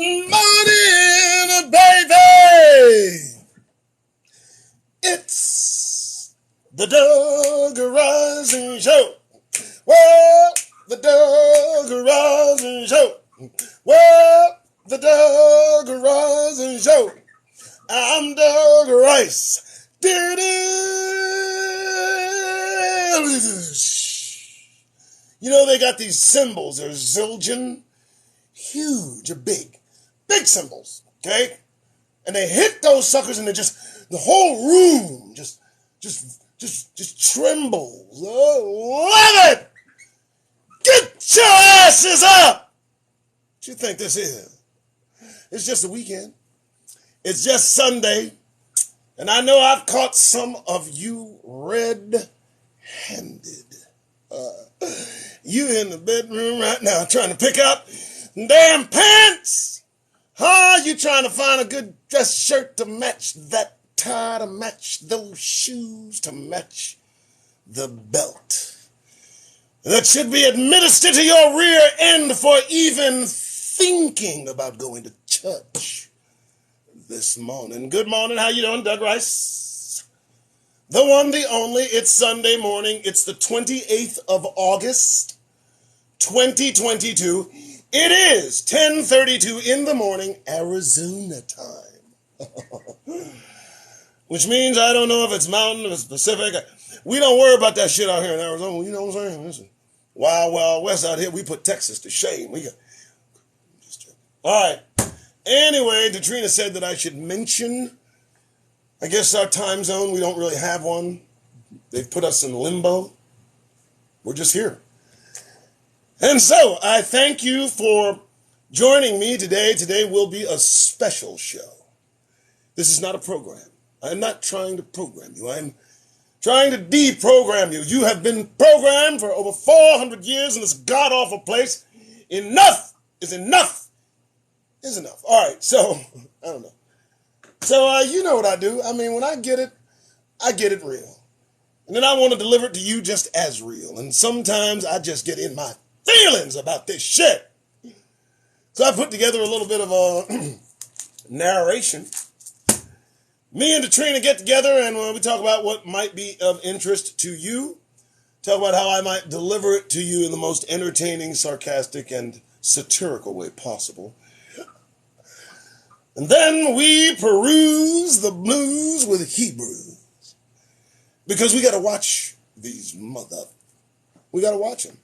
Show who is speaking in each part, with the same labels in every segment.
Speaker 1: Morning, baby. It's the Doug Rising Show. Well, the Doug Rising Show. Well, the Doug Rising Show. I'm Doug Rice. You know, they got these symbols. They're zildjian. Huge or big symbols, okay? And they hit those suckers and the whole room just trembles. Oh, love it! Get your asses up! What you think this is? It's just a weekend. It's just Sunday. And I know I've caught some of you red-handed. You in the bedroom right now trying to pick up damn pants? Huh? You trying to find a good dress shirt to match that tie, to match those shoes, to match the belt that should be administered to your rear end for even thinking about going to church this morning. Good morning. How you doing, Doug Rice? The one, the only. It's Sunday morning. It's the 28th of August, 2022. It is 10:32 in the morning, Arizona time. Which means I don't know if it's mountain, if it's Pacific. We don't worry about that shit out here in Arizona. You know what I'm saying? Listen, Wild West out here, we put Texas to shame. All right. Anyway, Katrina said that I should mention, I guess our time zone, we don't really have one. They've put us in limbo. We're just here. And so, I thank you for joining me today. Today will be a special show. This is not a program. I'm not trying to program you. I'm trying to deprogram you. You have been programmed for over 400 years in this god-awful place. Enough is enough is enough. All right, so, I don't know. So, you know what I do. I mean, when I get it real. And then I want to deliver it to you just as real. And sometimes I just get in my feelings about this shit. So I put together a little bit of a narration. Me and Katrina get together and we talk about what might be of interest to you. Talk about how I might deliver it to you in the most entertaining, sarcastic, and satirical way possible. And then we peruse the blues with Hebrews. Because we got to watch these we got to watch them.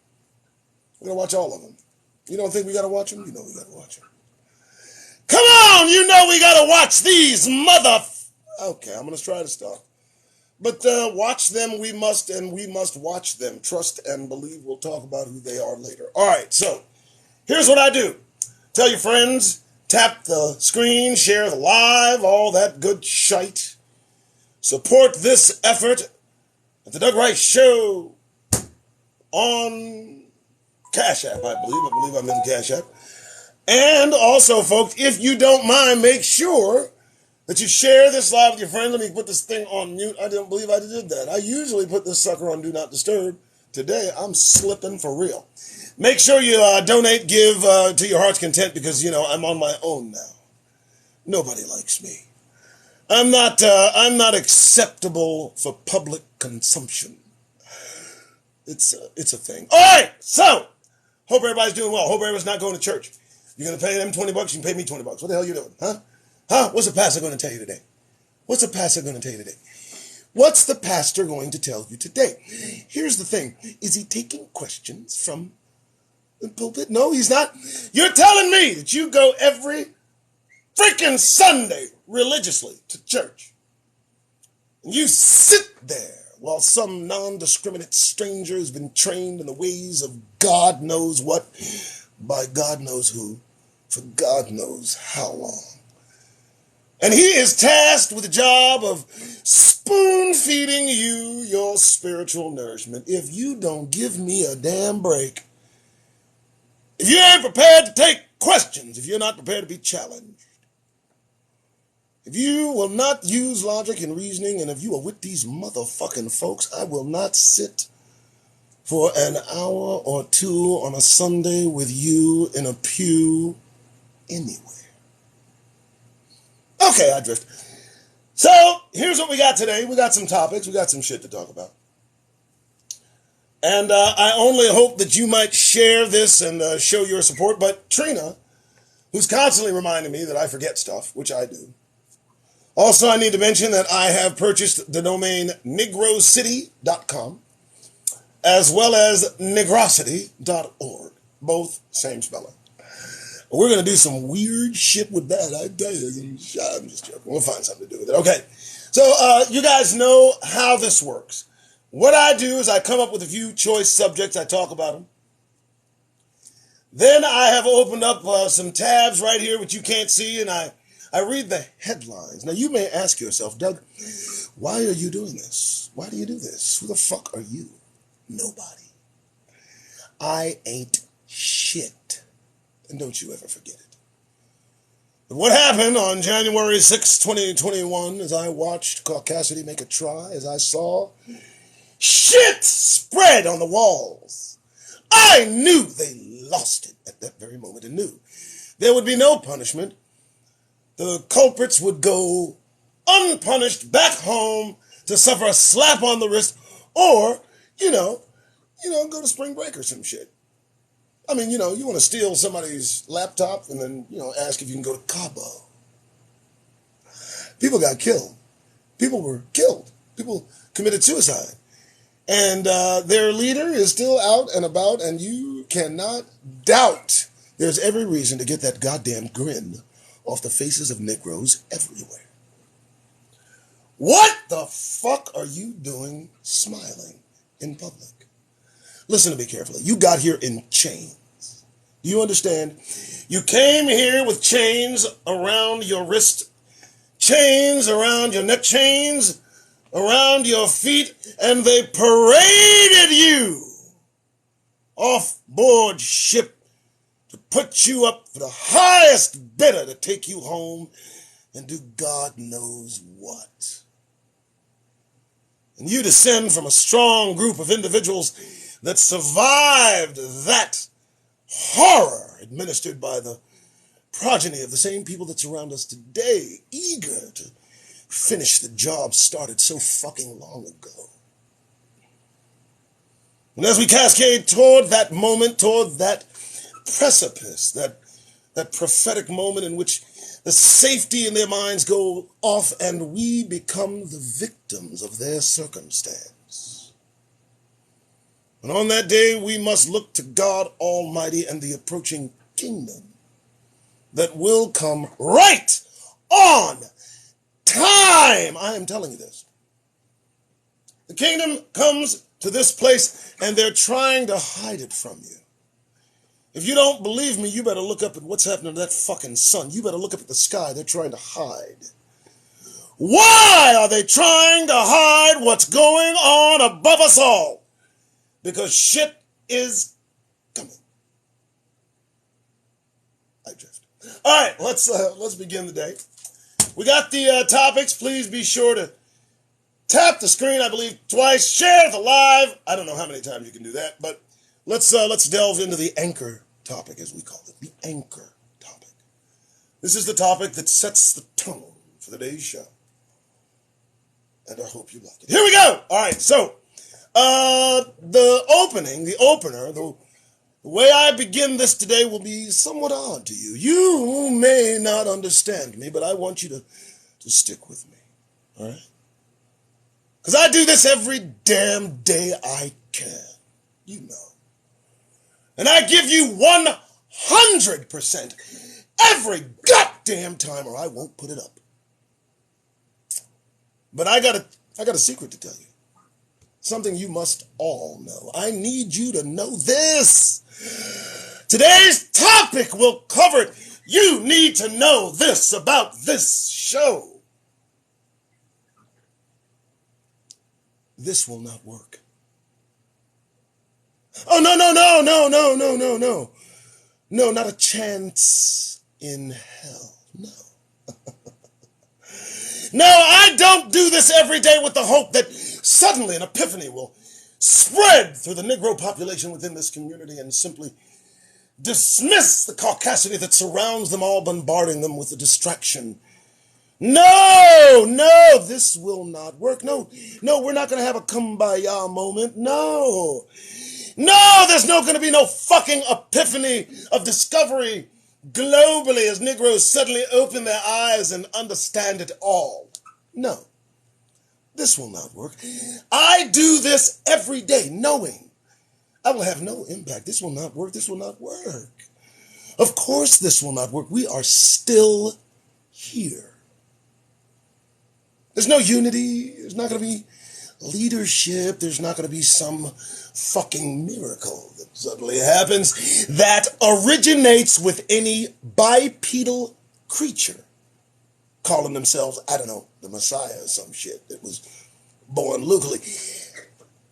Speaker 1: We got to watch all of them. You don't think we got to watch them? You know we got to watch them. Come on, you know we got to watch these Okay, I'm going to try to stop. But watch them we must, and we must watch them. Trust and believe. We'll talk about who they are later. All right, so here's what I do. Tell your friends, tap the screen, share the live, all that good shite. Support this effort at the Doug Rice Show on CashApp, I believe I'm in CashApp. And also, folks, if you don't mind, make sure that you share this live with your friends. Let me put this thing on mute. I don't believe I did that. I usually put this sucker on Do Not Disturb. Today, I'm slipping for real. Make sure you donate, give to your heart's content because, you know, I'm on my own now. Nobody likes me. I'm not acceptable for public consumption. It's a thing. All right, so hope everybody's doing well. Hope everybody's not going to church. You're going to pay them $20, you can pay me $20. What the hell are you doing, huh? Huh? What's the pastor going to tell you today? What's the pastor going to tell you today? What's the pastor going to tell you today? Here's the thing. Is he taking questions from the pulpit? No, he's not. You're telling me that you go every freaking Sunday religiously to church. And you sit there while some non-discriminate stranger has been trained in the ways of God knows what, by God knows who, for God knows how long. And he is tasked with the job of spoon-feeding you your spiritual nourishment. If you don't give me a damn break, if you ain't prepared to take questions, if you're not prepared to be challenged, if you will not use logic and reasoning, and if you are with these motherfucking folks, I will not sit for an hour or two on a Sunday with you in a pew anywhere. Okay, I drift. So, here's what we got today. We got some topics. We got some shit to talk about. And I only hope that you might share this and show your support. But Trina, who's constantly reminding me that I forget stuff, which I do. Also, I need to mention that I have purchased the domain negroscity.com as well as negrosity.org. Both same spelling. We're going to do some weird shit with that. I tell you, I'm just joking. We'll find something to do with it. Okay. So, you guys know how this works. What I do is I come up with a few choice subjects. I talk about them. Then I have opened up some tabs right here, which you can't see, and I read the headlines. Now, you may ask yourself, Doug, why are you doing this? Why do you do this? Who the fuck are you? Nobody. I ain't shit. And don't you ever forget it. But what happened on January 6, 2021, as I watched Cassidy make a try, as I saw shit spread on the walls, I knew they lost it at that very moment and knew there would be no punishment. The culprits would go unpunished back home to suffer a slap on the wrist or, go to spring break or some shit. I mean, you want to steal somebody's laptop and then, ask if you can go to Cabo. People got killed. People were killed. People committed suicide. And their leader is still out and about, and you cannot doubt there's every reason to get that goddamn grin off the faces of Negroes everywhere. What the fuck are you doing smiling in public? Listen to me carefully. You got here in chains. Do you understand? You came here with chains around your wrist, chains around your neck, chains around your feet, and they paraded you off board ship to put you up for the highest bidder to take you home and do God knows what. And you descend from a strong group of individuals that survived that horror administered by the progeny of the same people that surround us today, eager to finish the job started so fucking long ago. And as we cascade toward that moment, toward that precipice, that prophetic moment in which the safety in their minds go off and we become the victims of their circumstance. And on that day, we must look to God Almighty and the approaching kingdom that will come right on time. I am telling you this. The kingdom comes to this place and they're trying to hide it from you. If you don't believe me, you better look up at what's happening to that fucking sun. You better look up at the sky. They're trying to hide. Why are they trying to hide what's going on above us all? Because shit is coming. I drift. All right, let's begin the day. We got the topics. Please be sure to tap the screen, I believe, twice. Share the live. I don't know how many times you can do that, but let's delve into the anchor topic, as we call it. The anchor topic. This is the topic that sets the tone for the day's show. And I hope you like it. Here we go. All right, so the opener, the way I begin this today will be somewhat odd to you. You may not understand me, but I want you to stick with me. All right? Because I do this every damn day I can. You know. And I give you 100% every goddamn time or I won't put it up. But I got a secret to tell you. Something you must all know. I need you to know this. Today's topic will cover it. You need to know this about this show. This will not work. Oh, no. No, not a chance in hell. No. No, I don't do this every day with the hope that suddenly an epiphany will spread through the Negro population within this community and simply dismiss the caucasity that surrounds them all, bombarding them with the distraction No, this will not work. No, we're not going to have a kumbaya moment. No, there's no going to be no fucking epiphany of discovery globally as Negroes suddenly open their eyes and understand it all. No, this will not work. I do this every day knowing I will have no impact. This will not work. This will not work. Of course this will not work. We are still here. There's no unity. There's not going to be leadership. There's not going to be some fucking miracle that suddenly happens that originates with any bipedal creature calling themselves, I don't know, the Messiah or some shit that was born locally.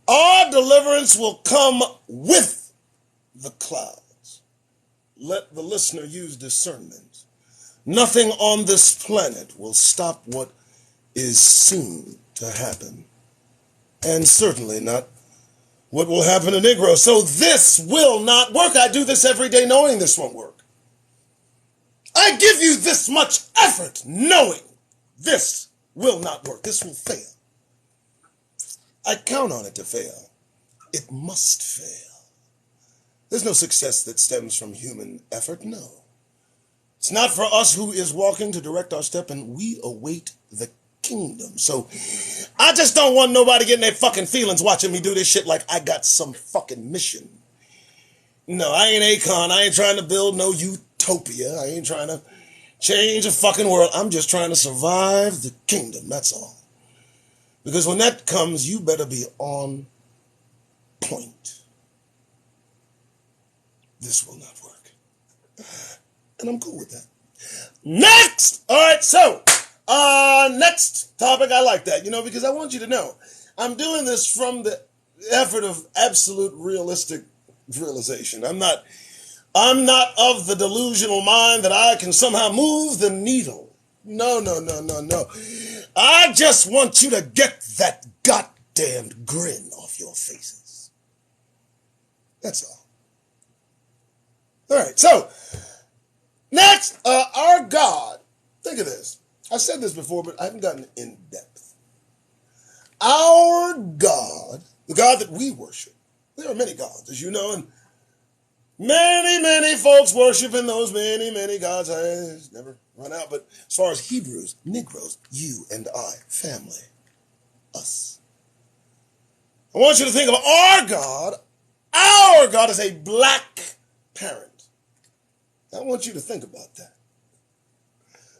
Speaker 1: Our deliverance will come with the clouds. Let the listener use discernment. Nothing on this planet will stop what is soon to happen. And certainly not what will happen to Negroes. So this will not work. I do this every day knowing this won't work. I give you this much effort knowing this will not work. This will fail. I count on it to fail. It must fail. There's no success that stems from human effort, no. It's not for us who is walking to direct our step, and we await the kingdom. So I just don't want nobody getting their fucking feelings watching me do this shit like I got some fucking mission. No, I ain't Akon. I ain't trying to build no utopia. I ain't trying to change the fucking world. I'm just trying to survive the kingdom. That's all. Because when that comes, you better be on point. This will not work. And I'm cool with that. Next! All right, so next topic. I like that, because I want you to know I'm doing this from the effort of absolute realistic realization. I'm not of the delusional mind that I can somehow move the needle. No. I just want you to get that goddamn grin off your faces. That's all. All right, so next, our God. Think of this. I said this before, but I haven't gotten in depth. Our God, the God that we worship, there are many gods, as you know, and many folks worshiping those many gods. I never run out, but as far as Hebrews, Negroes, you and I, family, us. I want you to think of our God. Our God is a black parent. I want you to think about that.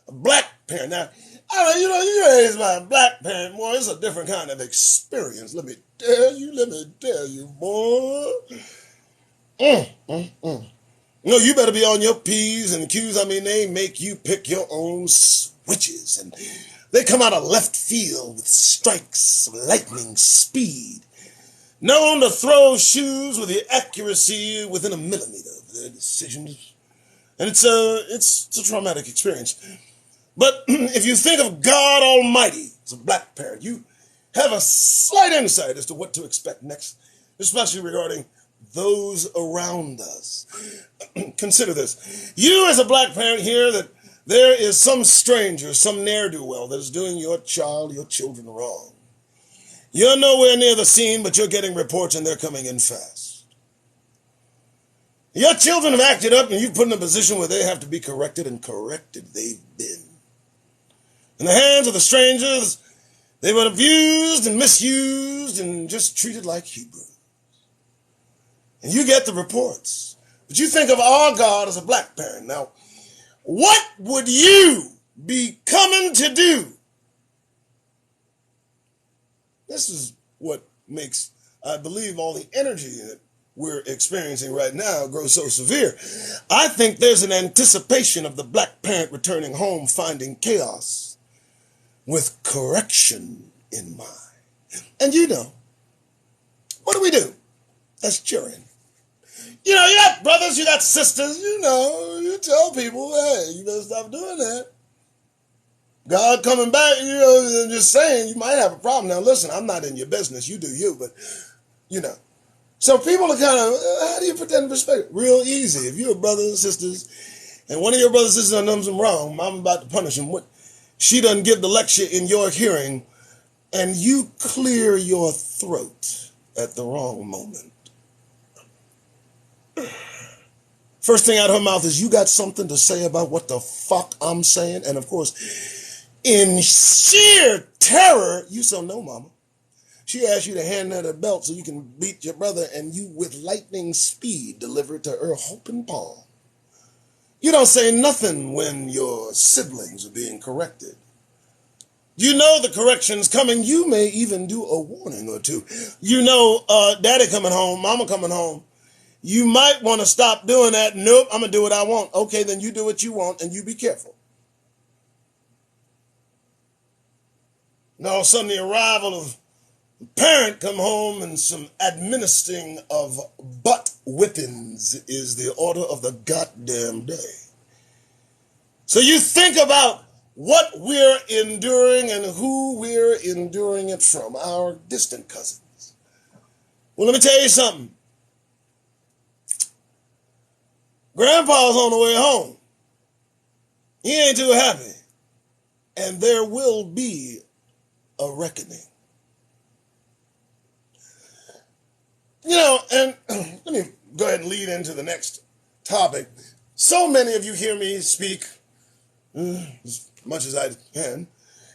Speaker 1: A black parent. Now, you raised by a black parent, boy, it's a different kind of experience. Let me tell you, boy. You better be on your P's and Q's. They make you pick your own switches. And they come out of left field with strikes of lightning speed. Known to throw shoes with the accuracy within a millimeter of their decisions. And it's a traumatic experience. But if you think of God Almighty as a black parent, you have a slight insight as to what to expect next, especially regarding those around us. Consider this. You as a black parent hear that there is some stranger, some ne'er-do-well that is doing your children wrong. You're nowhere near the scene, but you're getting reports and they're coming in fast. Your children have acted up and you've put in a position where they have to be corrected, and corrected they've been. In the hands of the strangers, they were abused and misused and just treated like Hebrews. And you get the reports. But you think of our God as a black parent. Now, what would you be coming to do? This is what makes, I believe, all the energy that we're experiencing right now grow so severe. I think there's an anticipation of the black parent returning home, finding chaos with correction in mind. And what do? That's cheering. You got brothers, you got sisters, you tell people, hey, you better stop doing that. God coming back, I'm just saying, you might have a problem. Now, listen, I'm not in your business. You do you, but, So people are kind of, how do you put that in perspective? Real easy. If you're brothers and sisters, and one of your brothers and sisters done something wrong, I'm about to punish him. She done give the lecture in your hearing, and you clear your throat at the wrong moment. First thing out of her mouth is, you got something to say about what the fuck I'm saying? And of course, in sheer terror, you say, no, mama. She asked you to hand her the belt so you can beat your brother, and you with lightning speed deliver it to her open palm. You don't say nothing when your siblings are being corrected. You know the correction's coming. You may even do a warning or two. You know, daddy coming home, mama coming home. You might want to stop doing that. Nope, I'm going to do what I want. Okay, then you do what you want, and you be careful. And all of a sudden, the arrival of a parent come home and some administering of butt whippings is the order of the goddamn day. So you think about what we're enduring and who we're enduring it from, our distant cousins. Well, let me tell you something. Grandpa's on the way home. He ain't too happy. And there will be a reckoning. You know, and let me go ahead and lead into the next topic. So many of you hear me speak as much as I can,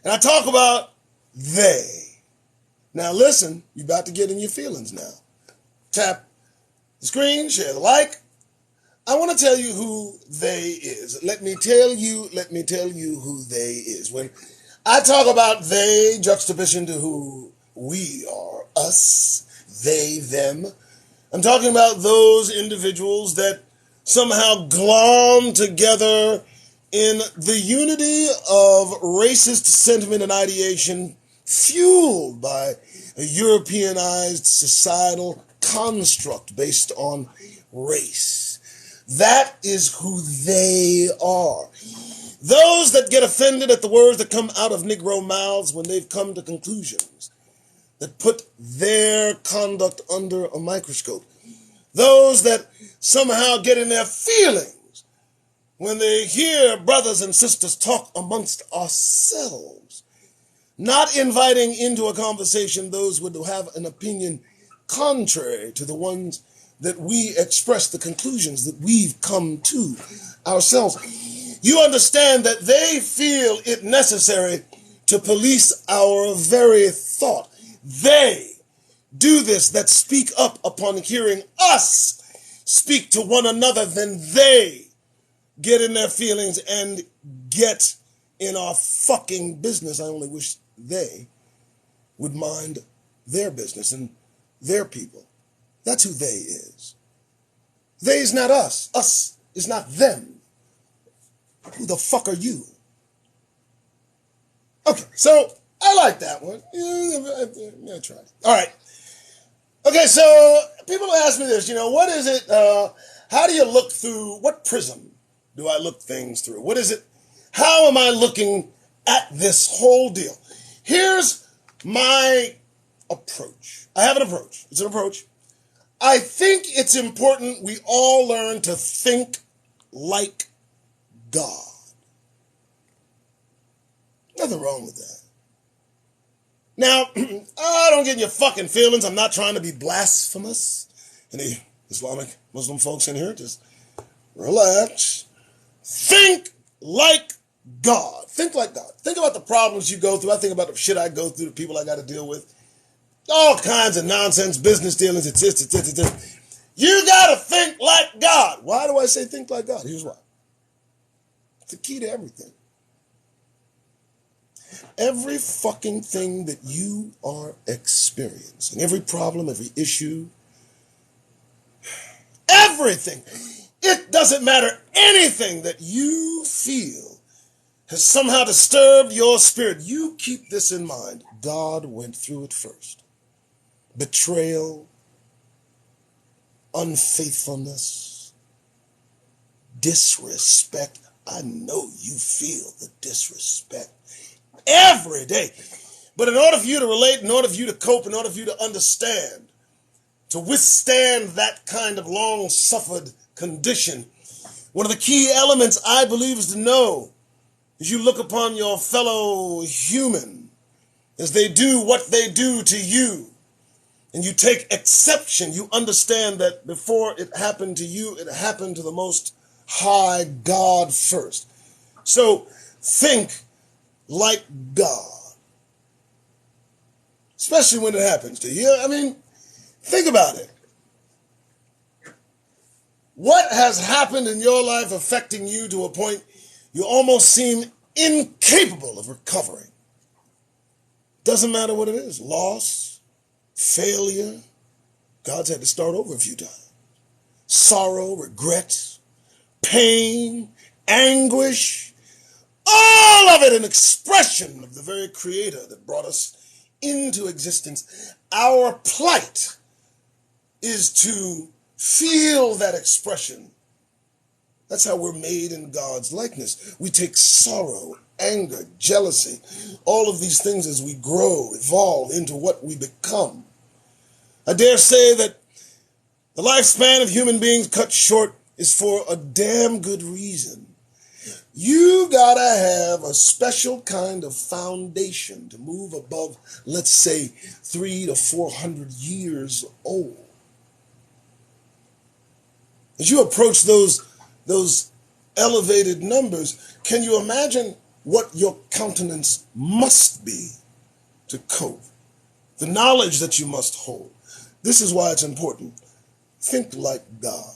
Speaker 1: and I talk about they. Now listen, you're about to get in your feelings now. Tap the screen, share the like. I want to tell you who they is. Let me tell you who they is. When I talk about they, juxtaposition to who we are, us, they, them, I'm talking about those individuals that somehow glom together in the unity of racist sentiment and ideation fueled by a Europeanized societal construct based on race. That is who they are. Those that get offended at the words that come out of Negro mouths when they've come to conclusions that put their conduct under a microscope. Those that somehow get in their feelings when they hear brothers and sisters talk amongst ourselves, not inviting into a conversation those who have an opinion contrary to the ones that we express, the conclusions that we've come to ourselves. You understand that they feel it necessary to police our very thought. They do this, that speak up upon hearing us speak to one another, then they get in their feelings and get in our fucking business. I only wish they would mind their business and their people. That's who they is. They is not us. Us is not them. Who the fuck are you? Okay, so I like that one. Yeah, I tried it. All right. Okay, so people ask me this, what is it, how do you look through, what prism do I look things through? What is it, how am I looking at this whole deal? Here's my approach. I have an approach. It's an approach. I think it's important we all learn to think like God. Nothing wrong with that. Now, I don't get in your fucking feelings. I'm not trying to be blasphemous. Any Islamic Muslim folks in here, just relax. Think like God. Think like God. Think about the problems you go through. I think about the shit I go through, the people I got to deal with. All kinds of nonsense, business dealings, it's. You got to think like God. Why do I say think like God? Here's why. It's the key to everything. Every fucking thing that you are experiencing, every problem, every issue, everything, it doesn't matter, anything that you feel has somehow disturbed your spirit. You keep this in mind. God went through it first. Betrayal, unfaithfulness, disrespect. I know you feel the disrespect every day. But in order for you to relate, in order for you to cope, in order for you to understand, to withstand that kind of long-suffered condition, one of the key elements, I believe, is to know as you look upon your fellow human, as they do what they do to you, and you take exception, you understand that before it happened to you, it happened to the Most High God first. So think like God, especially when it happens to you. I mean, think about it. What has happened in your life affecting you to a point you almost seem incapable of recovering? Doesn't matter what it is. Loss, failure. God's had to start over a few times. Sorrow, regret, pain, anguish. All of it an expression of the very Creator that brought us into existence. Our plight is to feel that expression. That's how we're made in God's likeness. We take sorrow, anger, jealousy, all of these things as we grow, evolve into what we become. I dare say that the lifespan of human beings cut short is for a damn good reason. You gotta have a special kind of foundation to move above, let's say, 300 to 400 years old. As you approach those elevated numbers, can you imagine what your countenance must be to cope? The knowledge that you must hold. This is why it's important. Think like God.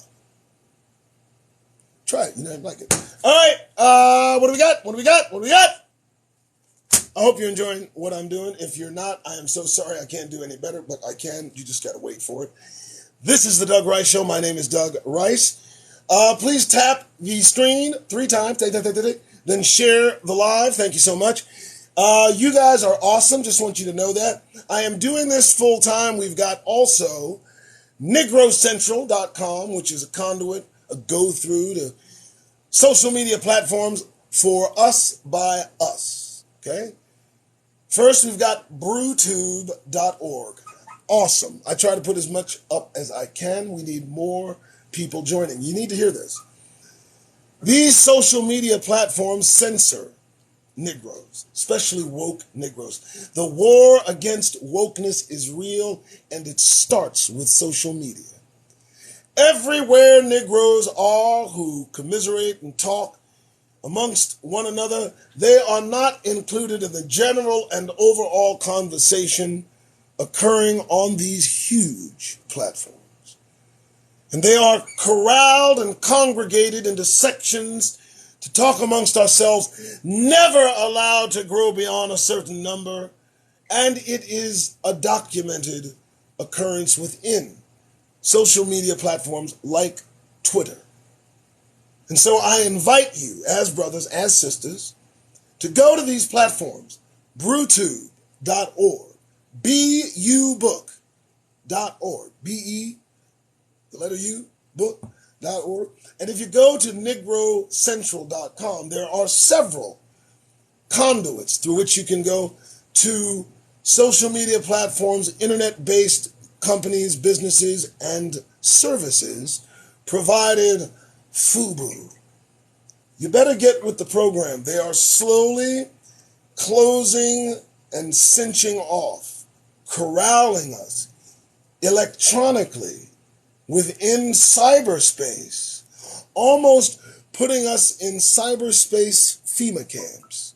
Speaker 1: Try it. You know, like it. All right. What do we got? I hope you're enjoying what I'm doing. If you're not, I am so sorry. I can't do any better, but I can. You just got to wait for it. This is the Doug Rice Show. My name is Doug Rice. Please tap the screen 3 times, then share the live. Thank you so much. You guys are awesome. Just want you to know that. I am doing this full time. We've got also negrocentral.com, which is a conduit, a go-through to social media platforms for us by us. Okay? First, we've got brewtube.org. Awesome. I try to put as much up as I can. We need more people joining. You need to hear this. These social media platforms censor Negroes, especially woke Negroes. The war against wokeness is real, and it starts with social media. Everywhere Negroes are who commiserate and talk amongst one another, they are not included in the general and overall conversation occurring on these huge platforms. And they are corralled and congregated into sections to talk amongst ourselves, never allowed to grow beyond a certain number, and it is a documented occurrence within social media platforms like Twitter. And so I invite you, as brothers, as sisters, to go to these platforms, brewtube.org, bubook.org, B-E, the letter U, book.org. And if you go to negrocentral.com, there are several conduits through which you can go to social media platforms, internet-based companies, businesses, and services provided FUBU. You better get with the program. They are slowly closing and cinching off, corralling us electronically within cyberspace, almost putting us in cyberspace FEMA camps.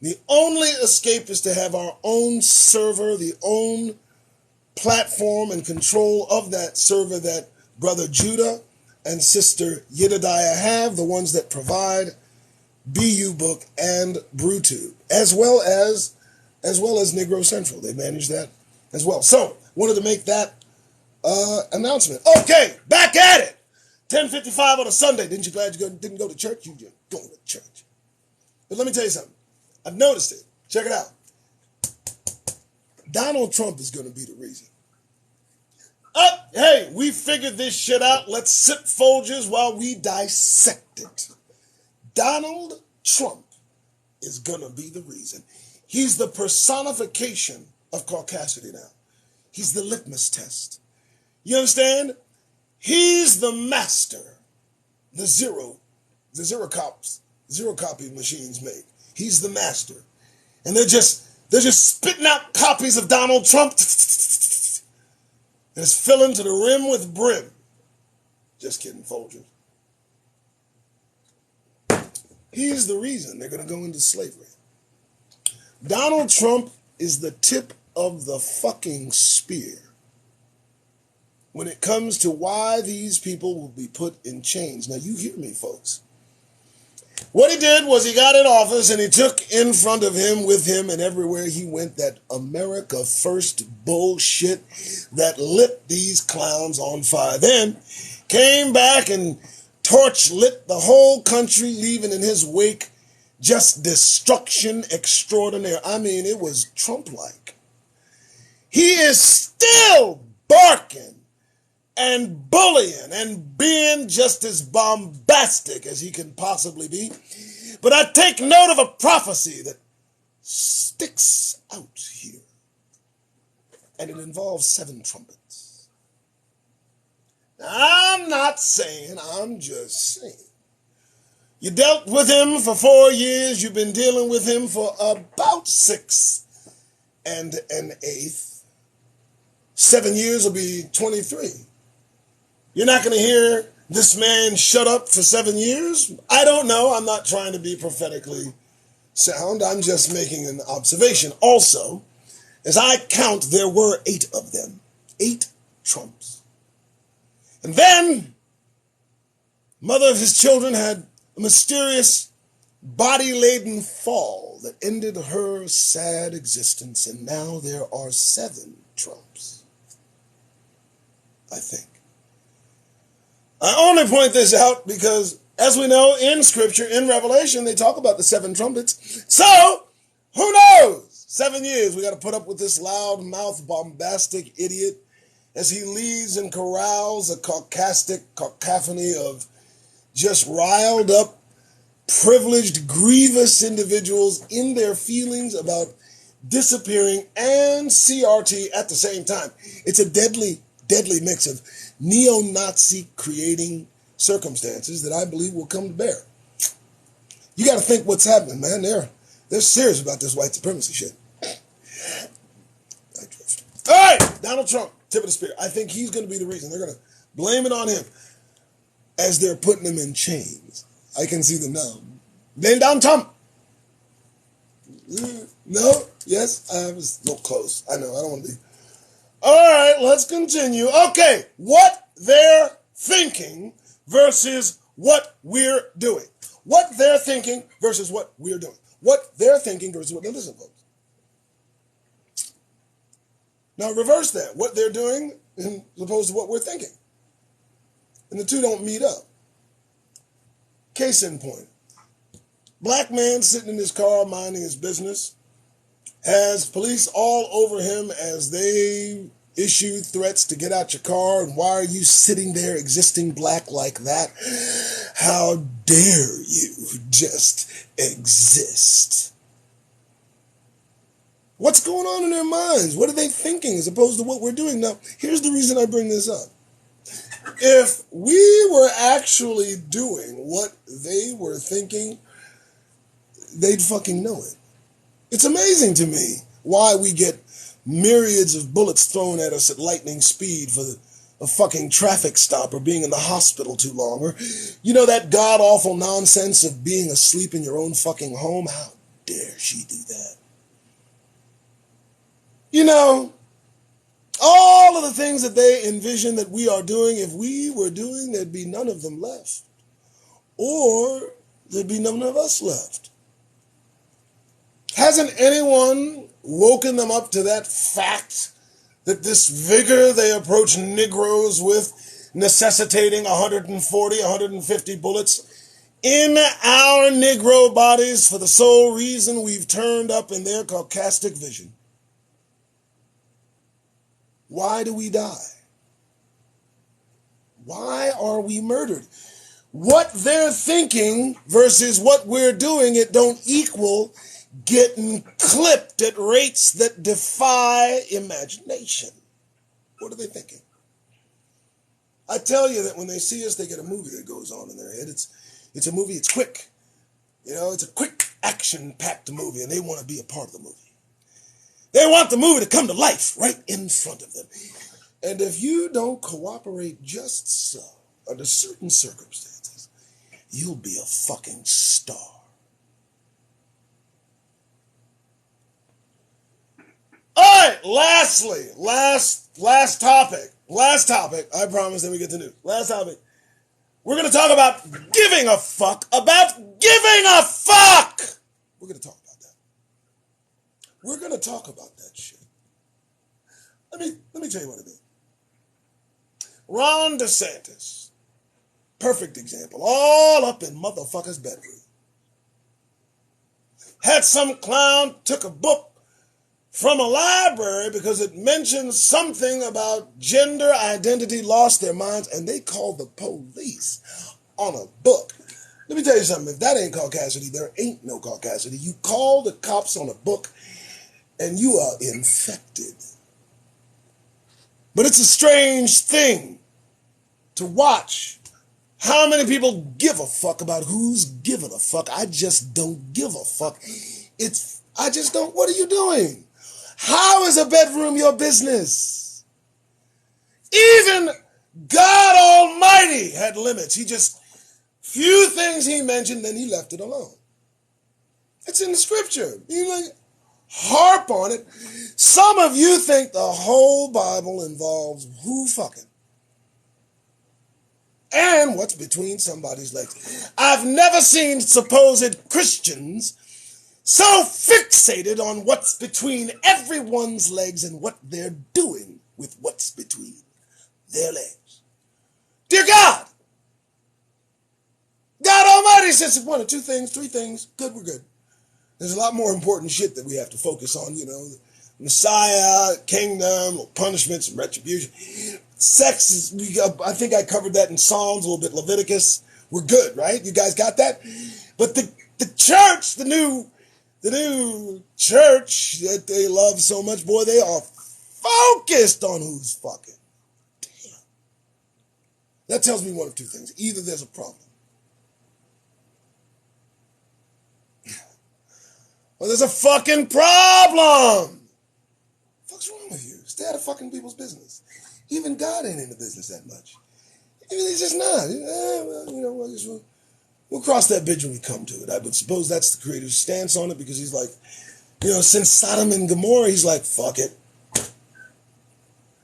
Speaker 1: The only escape is to have our own server, the own platform and control of that server that Brother Judah and Sister Yedidiah have, the ones that provide BU Book and BrewTube, as well as Negro Central. They manage that as well. So, wanted to make that announcement. Okay, back at it. 10:55 on a Sunday. Didn't you glad you didn't go to church? You just go to church. But let me tell you something. I've noticed it. Check it out. Donald Trump is going to be the reason. Hey, we figured this shit out. Let's sip Folgers while we dissect it. Donald Trump is going to be the reason. He's the personification of caucasity now. He's the litmus test. You understand? He's the master. The zero copy machines make. He's the master. And they're just spitting out copies of Donald Trump. And it's filling to the rim with brim. Just kidding, Folgers. He's the reason they're going to go into slavery. Donald Trump is the tip of the fucking spear when it comes to why these people will be put in chains. Now, you hear me, folks. What he did was he got in office and he took in front of him, with him, and everywhere he went, that America First bullshit that lit these clowns on fire. Then came back and torch lit the whole country, leaving in his wake just destruction extraordinaire. I mean, it was Trump-like. He is still barking and bullying and being just as bombastic as he can possibly be. But I take note of a prophecy that sticks out here. And it involves 7 trumpets. Now, I'm not saying, I'm just saying. You dealt with him for 4 years. You've been dealing with him for about 6 1/8. 7 years will be 23. You're not going to hear this man shut up for 7 years? I don't know. I'm not trying to be prophetically sound. I'm just making an observation. Also, as I count, there were 8 of them. 8 Trumps. And then, mother of his children had a mysterious body-laden fall that ended her sad existence. And now there are 7 Trumps, I think. I only point this out because, as we know, in Scripture, in Revelation, they talk about the 7 trumpets. So, who knows? 7 years, we got to put up with this loud-mouthed, bombastic idiot as he leads and corrals a caucastic cacophony of just riled up, privileged, grievous individuals in their feelings about disappearing and CRT at the same time. It's a deadly, deadly mix of neo-Nazi creating circumstances that I believe will come to bear. You got to think what's happening, man. They're serious about this white supremacy shit. All right, Donald Trump, tip of the spear. I think he's going to be the reason. They're going to blame it on him as they're putting him in chains. I can see them now. Blame Donald Trump. No? Yes? I was a little close. I know. I don't want to be. All right, let's continue. Okay, what they're thinking versus what we're doing. What they're thinking versus what we're doing. What they're thinking versus what... Now listen, folks. Now reverse that. What they're doing as opposed to what we're thinking. And the two don't meet up. Case in point. Black man sitting in his car minding his business has police all over him as they issue threats to get out your car. And why are you sitting there existing black like that? How dare you just exist? What's going on in their minds? What are they thinking as opposed to what we're doing? Now, here's the reason I bring this up. If we were actually doing what they were thinking, they'd fucking know it. It's amazing to me why we get myriads of bullets thrown at us at lightning speed for a fucking traffic stop or being in the hospital too long. Or, you know, that god-awful nonsense of being asleep in your own fucking home. How dare she do that? You know, all of the things that they envision that we are doing, if we were doing, there'd be none of them left. Or there'd be none of us left. Hasn't anyone woken them up to that fact that this vigor they approach Negroes with, necessitating 140, 150 bullets in our Negro bodies for the sole reason we've turned up in their caucastic vision? Why do we die? Why are we murdered? What they're thinking versus what we're doing, it don't equal getting clipped at rates that defy imagination. What are they thinking? I tell you that when they see us, they get a movie that goes on in their head. It's a movie, it's quick. You know, it's a quick action-packed movie and they want to be a part of the movie. They want the movie to come to life right in front of them. And if you don't cooperate just so, under certain circumstances, you'll be a fucking star. All right, lastly, last topic, I promise, then we get to news. Last topic. We're going to talk about giving a fuck, We're going to talk about that. We're going to talk about that shit. Let me tell you what it is. Ron DeSantis, perfect example, all up in motherfucker's bedroom. Had some clown took a book from a library because it mentioned something about gender identity, lost their minds, and they called the police on a book. Let me tell you something. If that ain't caucasity, there ain't no caucasity. You call the cops on a book and you are infected. But it's a strange thing to watch how many people give a fuck about who's giving a fuck. I just don't give a fuck. I just don't. What are you doing? How is a bedroom your business? Even God Almighty had limits. Few things he mentioned, then he left it alone. It's in the scripture. You harp on it. Some of you think the whole Bible involves who fucking and what's between somebody's legs. I've never seen supposed Christians so fixated on what's between everyone's legs and what they're doing with what's between their legs. Dear God, God Almighty says one or two things, three things, good, we're good. There's a lot more important shit that we have to focus on, Messiah, kingdom, punishments, and retribution. Sex is, I think I covered that in Psalms, a little bit Leviticus. We're good, right? You guys got that? But the church, the new church that they love so much, boy, they are focused on who's fucking. Damn. That tells me one of two things. Either there's a problem, or there's a fucking problem. What's wrong with you? Stay out of fucking people's business. Even God ain't in the business that much. He's just not. We'll cross that bridge when we come to it. I would suppose that's the Creator's stance on it, because he's like, since Sodom and Gomorrah, he's like, fuck it.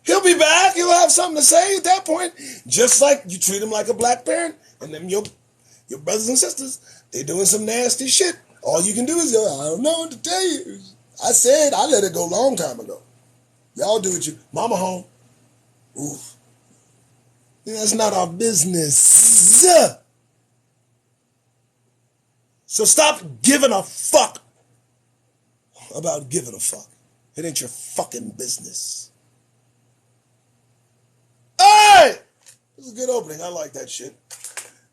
Speaker 1: He'll be back. He'll have something to say at that point. Just like you treat him like a black parent, and then your brothers and sisters, they doing some nasty shit. All you can do is go, I don't know what to tell you. I said I let it go a long time ago. Y'all do it. Mama home. Oof. That's not our business. So stop giving a fuck about giving a fuck. It ain't your fucking business. Hey! This is a good opening. I like that shit.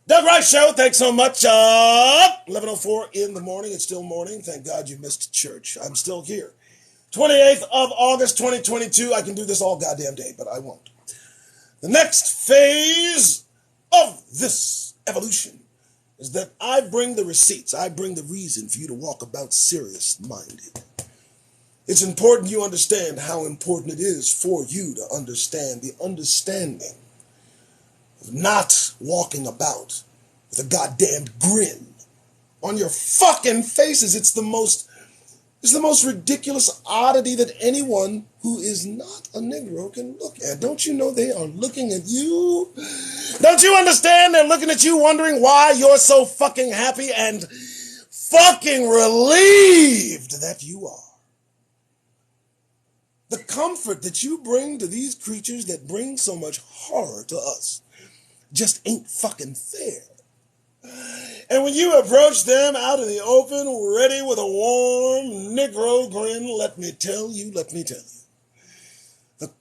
Speaker 1: Doug Rice Show, thanks so much. 11:04 in the morning. It's still morning. Thank God you missed church. I'm still here. 28th of August, 2022. I can do this all goddamn day, but I won't. The next phase of this evolution is that I bring the receipts. I bring the reason for you to walk about serious-minded. It's important you understand how important it is for you to understand the understanding of not walking about with a goddamn grin on your fucking faces. It's the most ridiculous oddity that anyone who is not a Negro can look at. Don't you know they are looking at you? Don't you understand they're looking at you wondering why you're so fucking happy and fucking relieved that you are? The comfort that you bring to these creatures that bring so much horror to us just ain't fucking fair. And when you approach them out in the open, ready with a warm Negro grin, let me tell you, the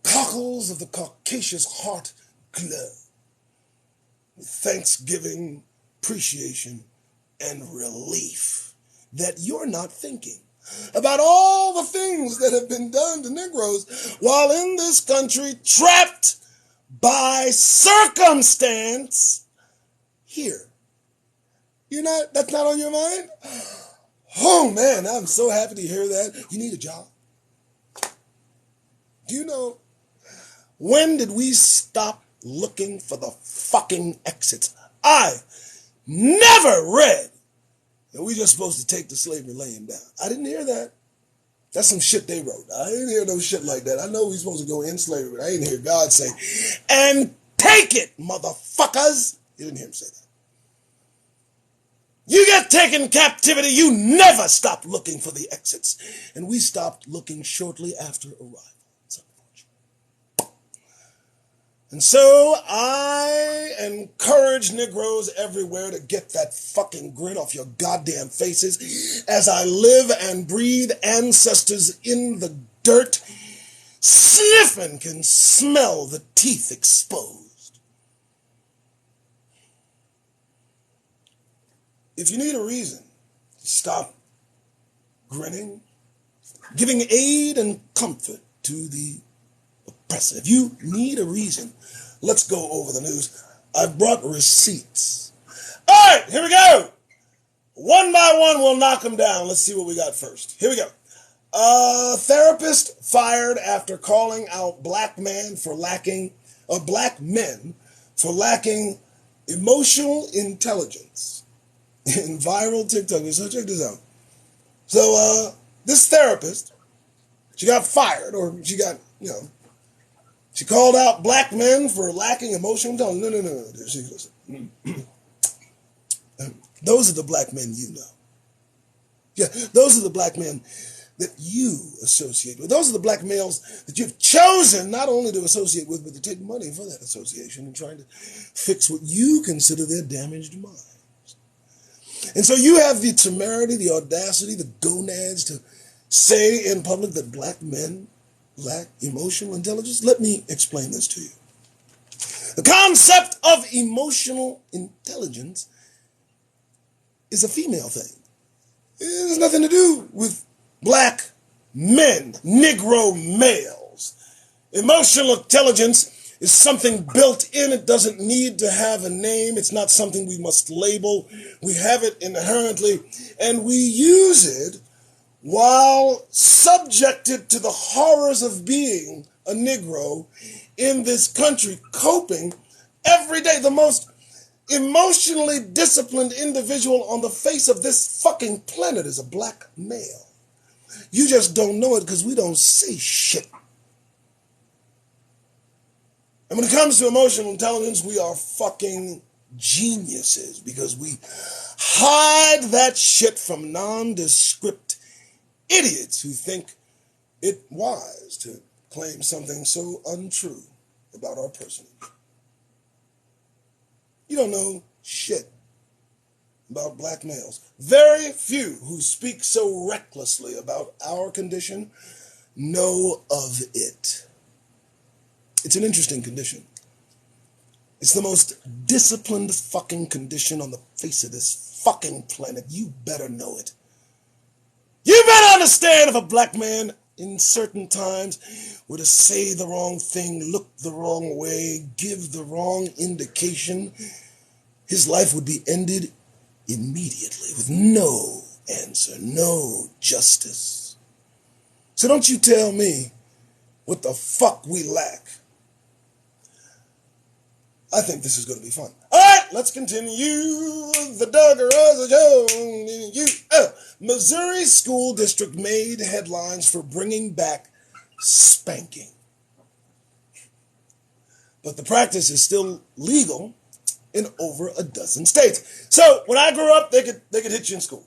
Speaker 1: cockles of the Caucasus heart glow with thanksgiving, appreciation, and relief that you're not thinking about all the things that have been done to Negroes while in this country, trapped by circumstance here. That's not on your mind? Oh man, I'm so happy to hear that. You need a job. Do you know, when did we stop looking for the fucking exits? I never read that we just supposed to take the slavery laying down. I didn't hear that. That's some shit they wrote. I didn't hear no shit like that. I know we supposed to go in slavery, but I didn't hear God say, and take it, motherfuckers. You didn't hear him say that. You get taken in captivity, you never stop looking for the exits. And we stopped looking shortly after arrival. It's unfortunate. And so I encourage Negroes everywhere to get that fucking grin off your goddamn faces as I live and breathe ancestors in the dirt, sniffing can smell the teeth exposed. If you need a reason to stop grinning, giving aid and comfort to the oppressor, if you need a reason, let's go over the news. I've brought receipts. All right, here we go. One by one, we'll knock them down. Let's see what we got first. Here we go. Therapist fired after calling out black men for lacking emotional intelligence in viral TikTok. So check this out. So this therapist, she got fired, or she got, she called out black men for lacking emotional intelligence. No. She goes, those are the black men you know. Yeah, those are the black men that you associate with. Those are the black males that you've chosen not only to associate with, but to take money for that association and trying to fix what you consider their damaged minds. And so you have the temerity, the audacity, the gonads to say in public that black men lack emotional intelligence? Let me explain this to you. The concept of emotional intelligence is a female thing. It has nothing to do with black men, Negro males. Emotional intelligence is something built in. It doesn't need to have a name. It's not something we must label. We have it inherently, and we use it while subjected to the horrors of being a Negro in this country, coping every day. The most emotionally disciplined individual on the face of this fucking planet is a black male. You just don't know it because we don't say shit. And when it comes to emotional intelligence, we are fucking geniuses because we hide that shit from nondescript idiots who think it wise to claim something so untrue about our personage. You don't know shit about black males. Very few who speak so recklessly about our condition know of it. It's an interesting condition. It's the most disciplined fucking condition on the face of this fucking planet. You better know it. You better understand if a black man in certain times were to say the wrong thing, look the wrong way, give the wrong indication, his life would be ended immediately with no answer, no justice. So don't you tell me what the fuck we lack. I think this is going to be fun. All right, let's continue. The Dougriseshow. Missouri school district made headlines for bringing back spanking. But the practice is still legal in over a dozen states. So when I grew up, they could hit you in school.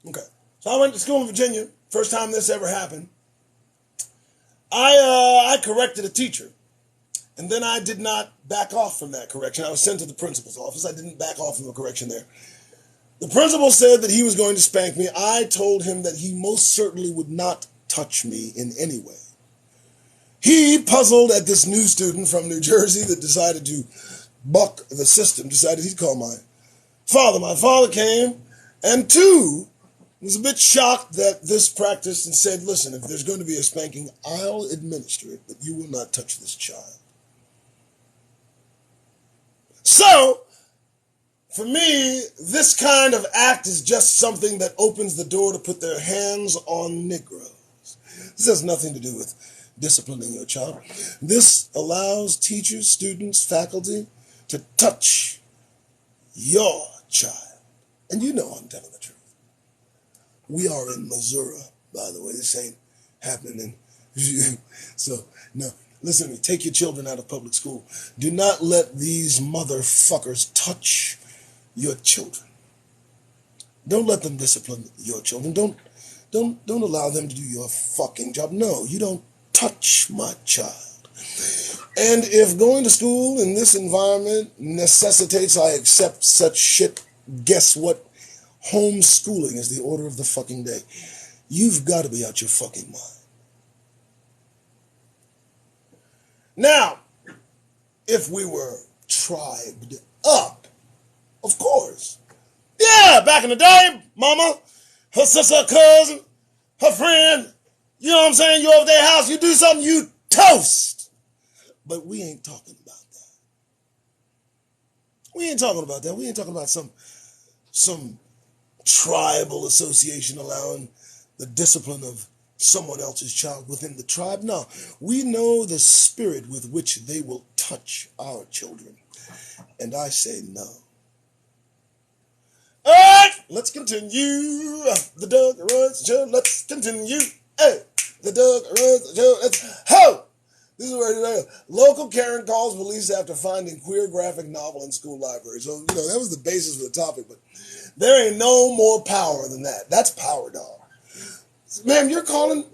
Speaker 1: Okay. So I went to school in Virginia. First time this ever happened. I corrected a teacher. And then I did not back off from that correction. I was sent to the principal's office. I didn't back off from the correction there. The principal said that he was going to spank me. I told him that he most certainly would not touch me in any way. He, puzzled at this new student from New Jersey that decided to buck the system, decided he'd call my father. My father came, and too was a bit shocked that this practice and said, listen, if there's going to be a spanking, I'll administer it, but you will not touch this child. So, For me, this kind of act is just something that opens the door to put their hands on Negroes. This has nothing to do with disciplining your child. This allows teachers, students, faculty to touch your child. And you know I'm telling the truth. We are in Missouri, by the way. This ain't happening in so, no, listen to me. Take your children out of public school. Do not let these motherfuckers touch your children. Don't let them discipline your children. Don't allow them to do your fucking job. No, you don't touch my child. And if going to school in this environment necessitates I accept such shit, guess what? Homeschooling is the order of the fucking day. You've got to be out your fucking mind. Now, if we were tribed up, of course. Yeah, back in the day, mama, her sister, her cousin, her friend, you know what I'm saying? You over their house, you do something, you toast. But we ain't talking about that. We ain't talking about that. We ain't talking about some tribal association allowing the discipline of someone else's child within the tribe. No, we know the spirit with which they will touch our children. And I say no. All right, let's continue. The Doug Runs Show. Let's continue. Hey, the Doug Runs Show. Let's ho! This is where today. Local Karen calls police after finding queer graphic novel in school library. So, you know, that was the basis for the topic, but there ain't no more power than that. That's power, dog. Ma'am, you're calling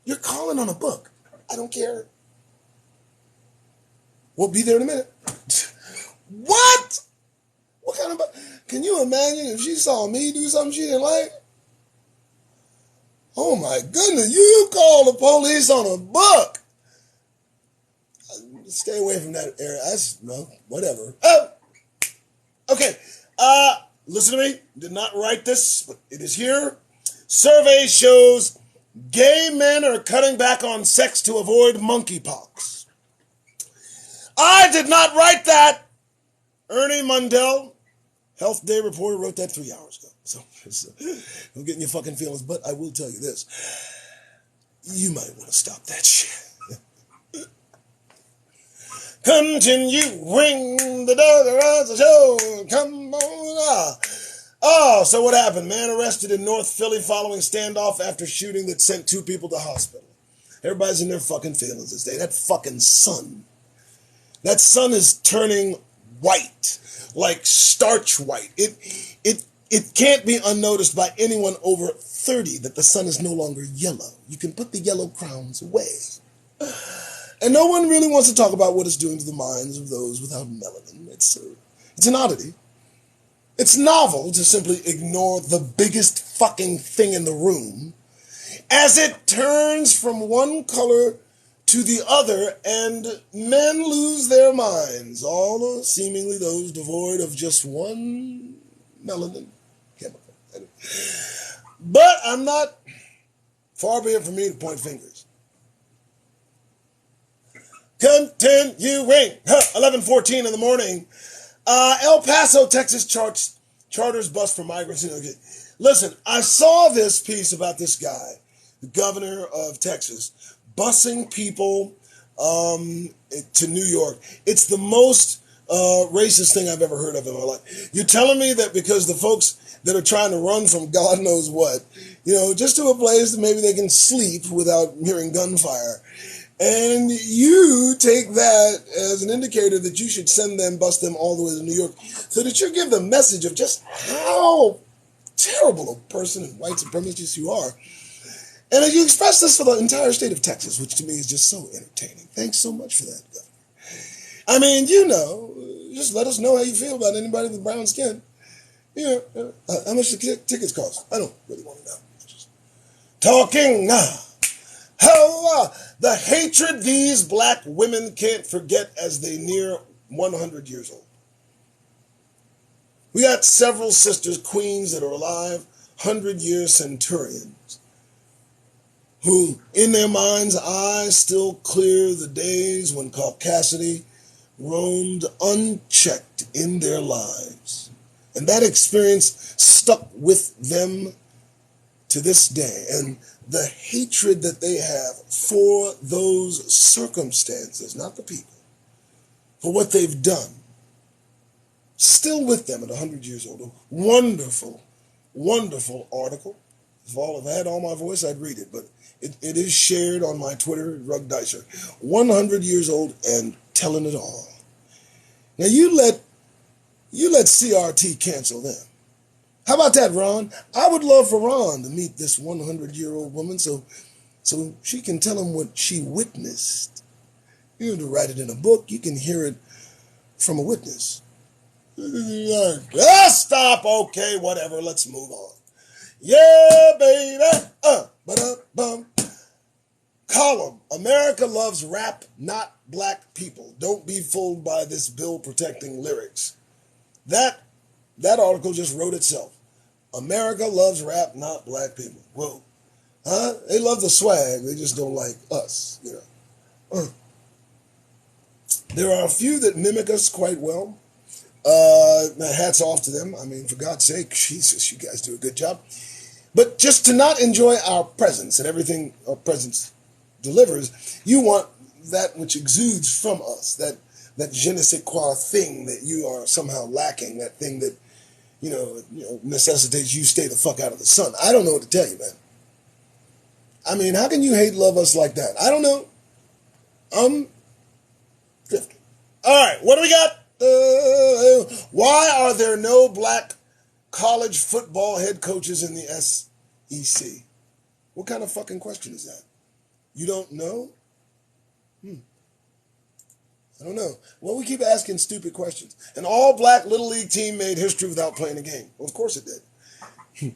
Speaker 1: on a book. I don't care. We'll be there in a minute. What? What kind of book? Can you imagine if she saw me do something she didn't like? Oh my goodness, you call the police on a book. Stay away from that area. That's, no, whatever. Oh! Okay, listen to me. Did not write this, but it is here. Survey shows gay men are cutting back on sex to avoid monkeypox. I did not write that. Ernie Mundell, Health Day reporter, wrote that 3 hours ago. So I'm getting your fucking feelings, but I will tell you this. You might want to stop that shit. Continuing the Doug Runs Show. Come on. Oh, so what happened? Man arrested in North Philly following standoff after shooting that sent 2 people to hospital. Everybody's in their fucking feelings this day. That fucking sun. That sun is turning white, like starch white. It can't be unnoticed by anyone over 30 that the sun is no longer yellow. You can put the yellow crowns away. And no one really wants to talk about what it's doing to the minds of those without melanin. It's an oddity. It's novel to simply ignore the biggest fucking thing in the room as it turns from one color to the other and men lose their minds, all seemingly those devoid of just one melanin chemical. But I'm not, far be it from me to point fingers. Continuing, 11:14 in the morning. El Paso, Texas charters bus for migrants. Okay. Listen, I saw this piece about this guy, the governor of Texas, busing people to New York. It's the most racist thing I've ever heard of in my life. You're telling me that because the folks that are trying to run from God knows what, just to a place that maybe they can sleep without hearing gunfire, and you take that as an indicator that you should send them, bust them all the way to New York, so that you give the message of just how terrible a person and white supremacist you are. And you express this for the entire state of Texas, which to me is just so entertaining. Thanks so much for that, Governor. I mean, just let us know how you feel about anybody with brown skin. How much the tickets cost? I don't really want to know. Just talking now. How the hatred these black women can't forget as they near 100 years old. We got several sisters, queens that are alive, 100-year centurions, who in their mind's eye still clear the days when caucasity roamed unchecked in their lives. And that experience stuck with them to this day. And the hatred that they have for those circumstances, not the people, for what they've done, still with them at 100 years old. A wonderful, wonderful article. If I had all my voice, I'd read it, but it is shared on my Twitter, Rug Dicer. 100 years old and telling it all. Now you let CRT cancel them. How about that, Ron? I would love for Ron to meet this 100-year-old woman so she can tell him what she witnessed. You don't have to write it in a book. You can hear it from a witness. Stop. Okay, whatever. Let's move on. Yeah, baby. Column. America loves rap, not black people. Don't be fooled by this bill protecting lyrics. That article just wrote itself. America loves rap, not black people. Whoa. Huh? They love the swag. They just don't like us, you know. There are a few that mimic us quite well. Hats off to them. I mean, for God's sake, Jesus, you guys do a good job. But just to not enjoy our presence and everything our presence delivers, you want that which exudes from us, that je ne sais quoi thing that you are somehow lacking, that thing that, you know, necessitates you stay the fuck out of the sun. I don't know what to tell you, man. I mean, how can you hate love us like that? I don't know. I'm 50. All right, what do we got? Why are there no black college football head coaches in the SEC? What kind of fucking question is that? You don't know? I don't know. Well, we keep asking stupid questions. An all-black Little League team made history without playing a game. Well, of course it did.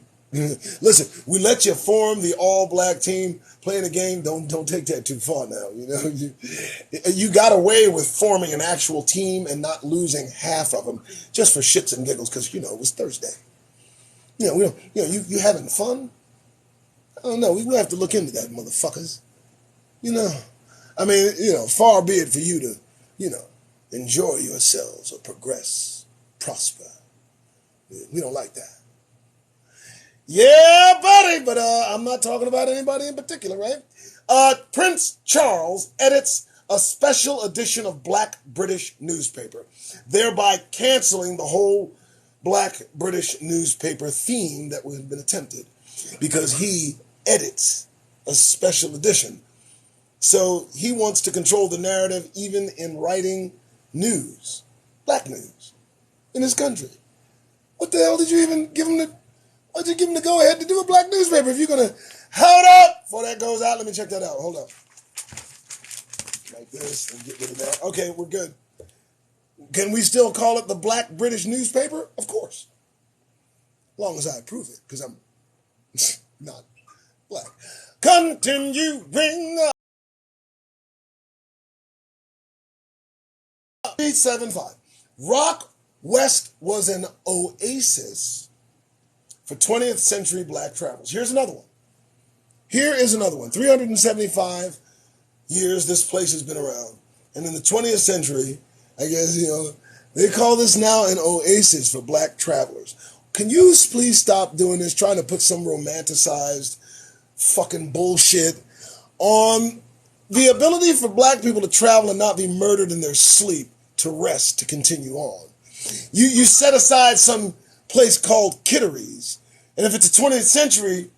Speaker 1: Listen, we let you form the all-black team playing a game. Don't take that too far now. You know, you got away with forming an actual team and not losing half of them just for shits and giggles because, you know, it was Thursday. You know, you having fun? I don't know. We will have to look into that, motherfuckers. You know, I mean, you know, far be it for you to, you know, enjoy yourselves or progress, prosper. We don't like that. Yeah, buddy, but I'm not talking about anybody in particular, right? Prince Charles edits a special edition of Black British newspaper, thereby canceling the whole Black British newspaper theme that had been attempted because he edits a special edition. So he wants to control the narrative even in writing news, black news, in his country. What the hell did you even give him the... Why'd you give him the go-ahead to do a black newspaper if you're going to... Hold up! Before that goes out, let me check that out. Hold up. Like this and get rid of that. Okay, we're good. Can we still call it the Black British newspaper? Of course. As long as I approve it, because I'm not black. Continuing... 375. Rock West was an oasis for 20th century black travelers. Here's another one. Here is another one. 375 years this place has been around. And in the 20th century, I guess, you know, they call this now an oasis for black travelers. Can you please stop doing this, trying to put some romanticized fucking bullshit on the ability for black people to travel and not be murdered in their sleep, to rest, to continue on. You set aside some place called Kitteries, and if it's a 20th century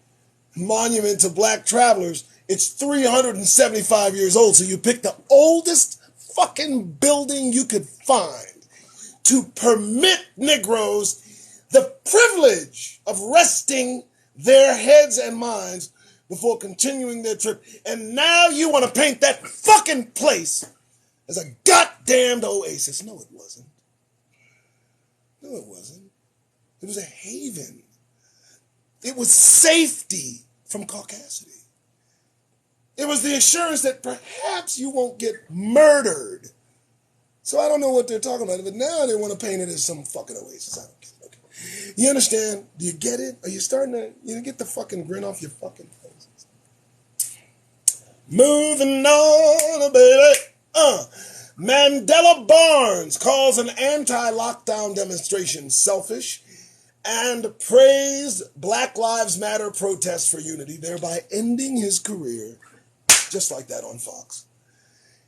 Speaker 1: monument to black travelers, it's 375 years old, so you pick the oldest fucking building you could find to permit Negroes the privilege of resting their heads and minds before continuing their trip. And now you want to paint that fucking place as a goddamned oasis. No, it wasn't. No, it wasn't. It was a haven. It was safety from caucasity. It was the assurance that perhaps you won't get murdered. So I don't know what they're talking about, but now they want to paint it as some fucking oasis. I don't get it. Okay. You understand? Do you get it? Are you starting to get the fucking grin off your fucking faces? Moving on, baby. Mandela Barnes calls an anti-lockdown demonstration selfish and praised Black Lives Matter protests for unity, thereby ending his career just like that on Fox.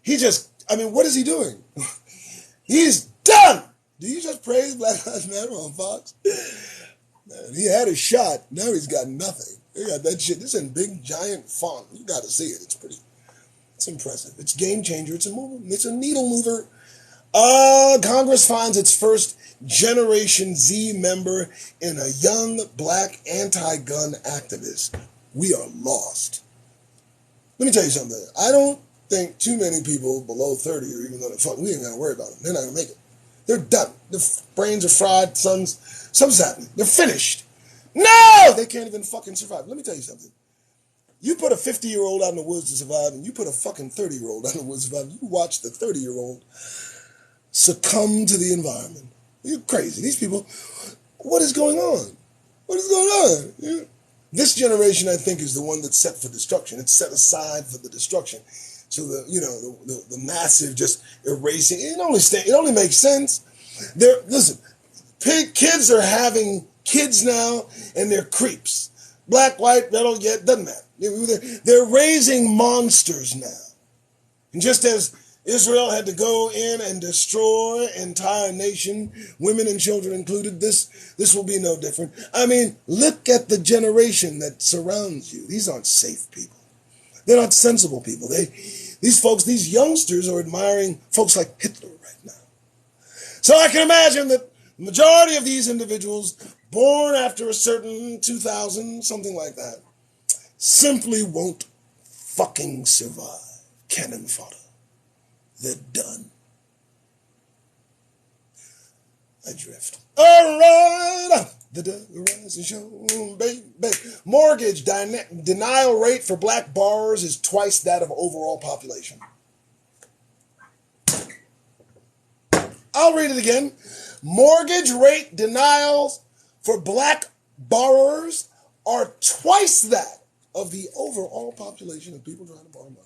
Speaker 1: What is he doing? He's done! Do you just praise Black Lives Matter on Fox? Man, he had a shot. Now he's got nothing. He got that shit. This is in big, giant font. You got to see it. It's impressive. It's game changer. It's a mover. It's a needle mover. Congress finds its first Generation Z member in a young black anti-gun activist. We are lost. Let me tell you something. I don't think too many people below 30 are even going to we ain't going to worry about them. They're not going to make it. They're done. Their brains are fried. Something's happening. They're finished. No! They can't even fucking survive. Let me tell you something. You put a 50-year-old out in the woods to survive, and you put a fucking 30-year-old out in the woods to survive. You watch the 30-year-old succumb to the environment. You're crazy. These people, what is going on? What is going on? Yeah. This generation, I think, is the one that's set for destruction. It's set aside for the destruction. So the massive just erasing. It only makes sense. Listen, kids are having kids now, and they're creeps. Black, white, red, yet doesn't matter. They're raising monsters now. And just as Israel had to go in and destroy an entire nation, women and children included, this will be no different. I mean, look at the generation that surrounds you. These aren't safe people. They're not sensible people. These youngsters are admiring folks like Hitler right now. So I can imagine that the majority of these individuals born after a certain 2000, something like that, simply won't fucking survive. Cannon fodder. They're done. I drift. All right. The Doug Rising Show, baby. Mortgage denial rate for black borrowers is twice that of overall population. I'll read it again. Mortgage rate denials for black borrowers are twice that of the overall population of people trying to borrow money.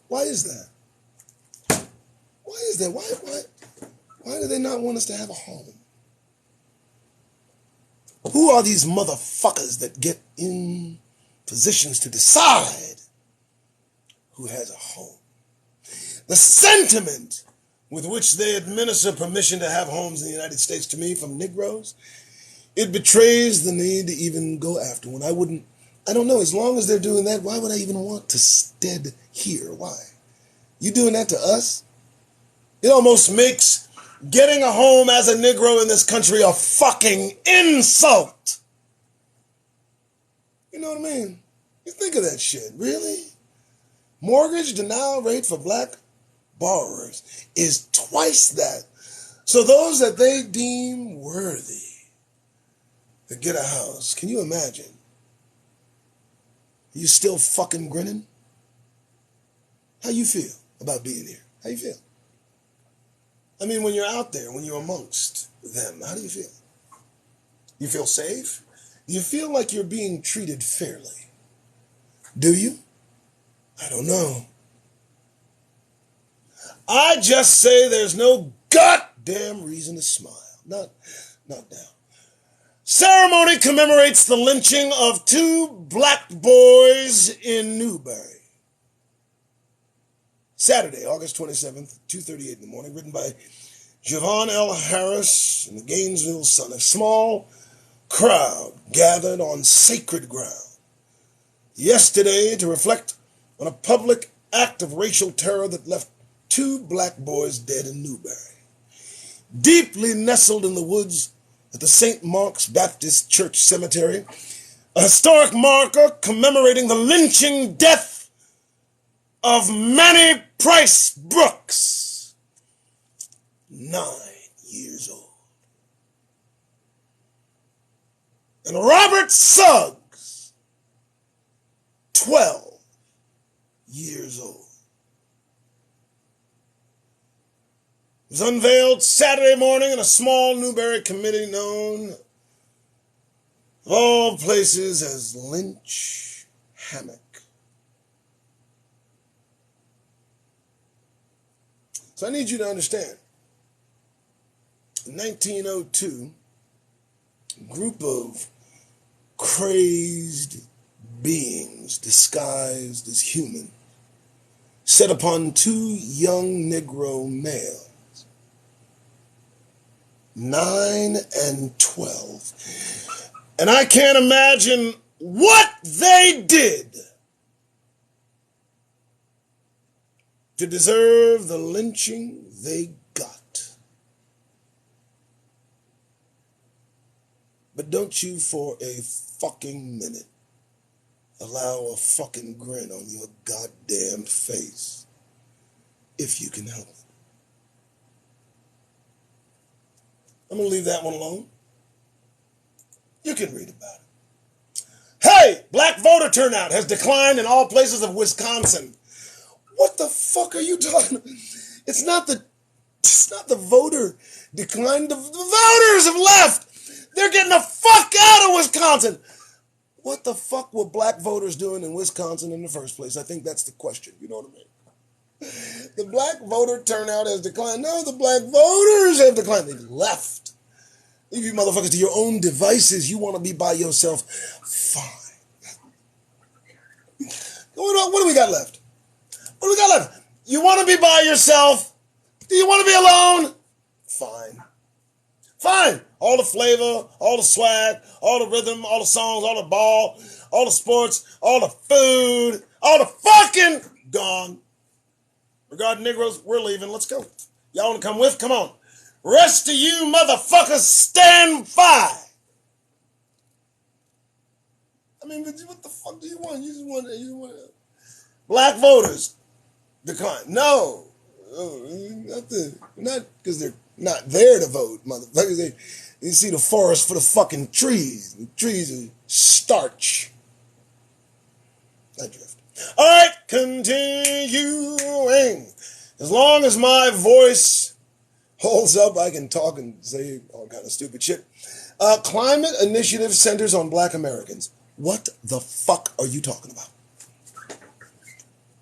Speaker 1: Why is that? Why is that? Why do they not want us to have a home? Who are these motherfuckers that get in positions to decide who has a home? The sentiment with which they administer permission to have homes in the United States, to me, from Negroes, it betrays the need to even go after one. I don't know, as long as they're doing that, why would I even want to stead here? Why? You doing that to us? It almost makes getting a home as a Negro in this country a fucking insult. You know what I mean? You think of that shit, really? Mortgage denial rate for black borrowers is twice that. So those that they deem worthy to get a house, can you imagine? You still fucking grinning? How you feel about being here? How you feel? I mean, when you're out there, when you're amongst them, how do you feel? You feel safe? Do you feel like you're being treated fairly? Do you? I don't know. I just say there's no goddamn reason to smile. Not now. Ceremony commemorates the lynching of 2 black boys in Newberry. Saturday, August 27th, 2:38 in the morning, written by Javon L. Harris in the Gainesville Sun. A small crowd gathered on sacred ground yesterday to reflect on a public act of racial terror that left 2 black boys dead in Newberry. Deeply nestled in the woods at the St. Mark's Baptist Church Cemetery, a historic marker commemorating the lynching death of Manny Price Brooks, 9 years old, and Robert Suggs, 12 years old. It was unveiled Saturday morning in a small Newberry committee known of all places as Lynch Hammock. So I need you to understand. In 1902, a group of crazed beings disguised as human set upon two young Negro males, 9 and 12. And I can't imagine what they did to deserve the lynching they got. But don't you for a fucking minute allow a fucking grin on your goddamn face, if you can help it. I'm going to leave that one alone. You can read about it. Hey, black voter turnout has declined in all places of Wisconsin. What the fuck are you talking about? It's not the voter decline. The voters have left. They're getting the fuck out of Wisconsin. What the fuck were black voters doing in Wisconsin in the first place? I think that's the question. You know what I mean? The black voter turnout has declined. No, the black voters have declined. They left. Leave you motherfuckers to your own devices. You want to be by yourself. Fine. What do we got left? What do we got left? You want to be by yourself? Do you want to be alone? Fine. Fine. All the flavor, all the swag, all the rhythm, all the songs, all the ball, all the sports, all the food, all the fucking gone. Regarding Negroes, we're leaving. Let's go. Y'all want to come with? Come on. Rest of you motherfuckers stand by. I mean, what the fuck do you want? You want black voters decline. No. Not because they're not there to vote, motherfuckers. You see the forest for the fucking trees. The trees are starch. I drift. All right, continuing. As long as my voice holds up, I can talk and say all kind of stupid shit. Climate initiative centers on black Americans. What the fuck are you talking about?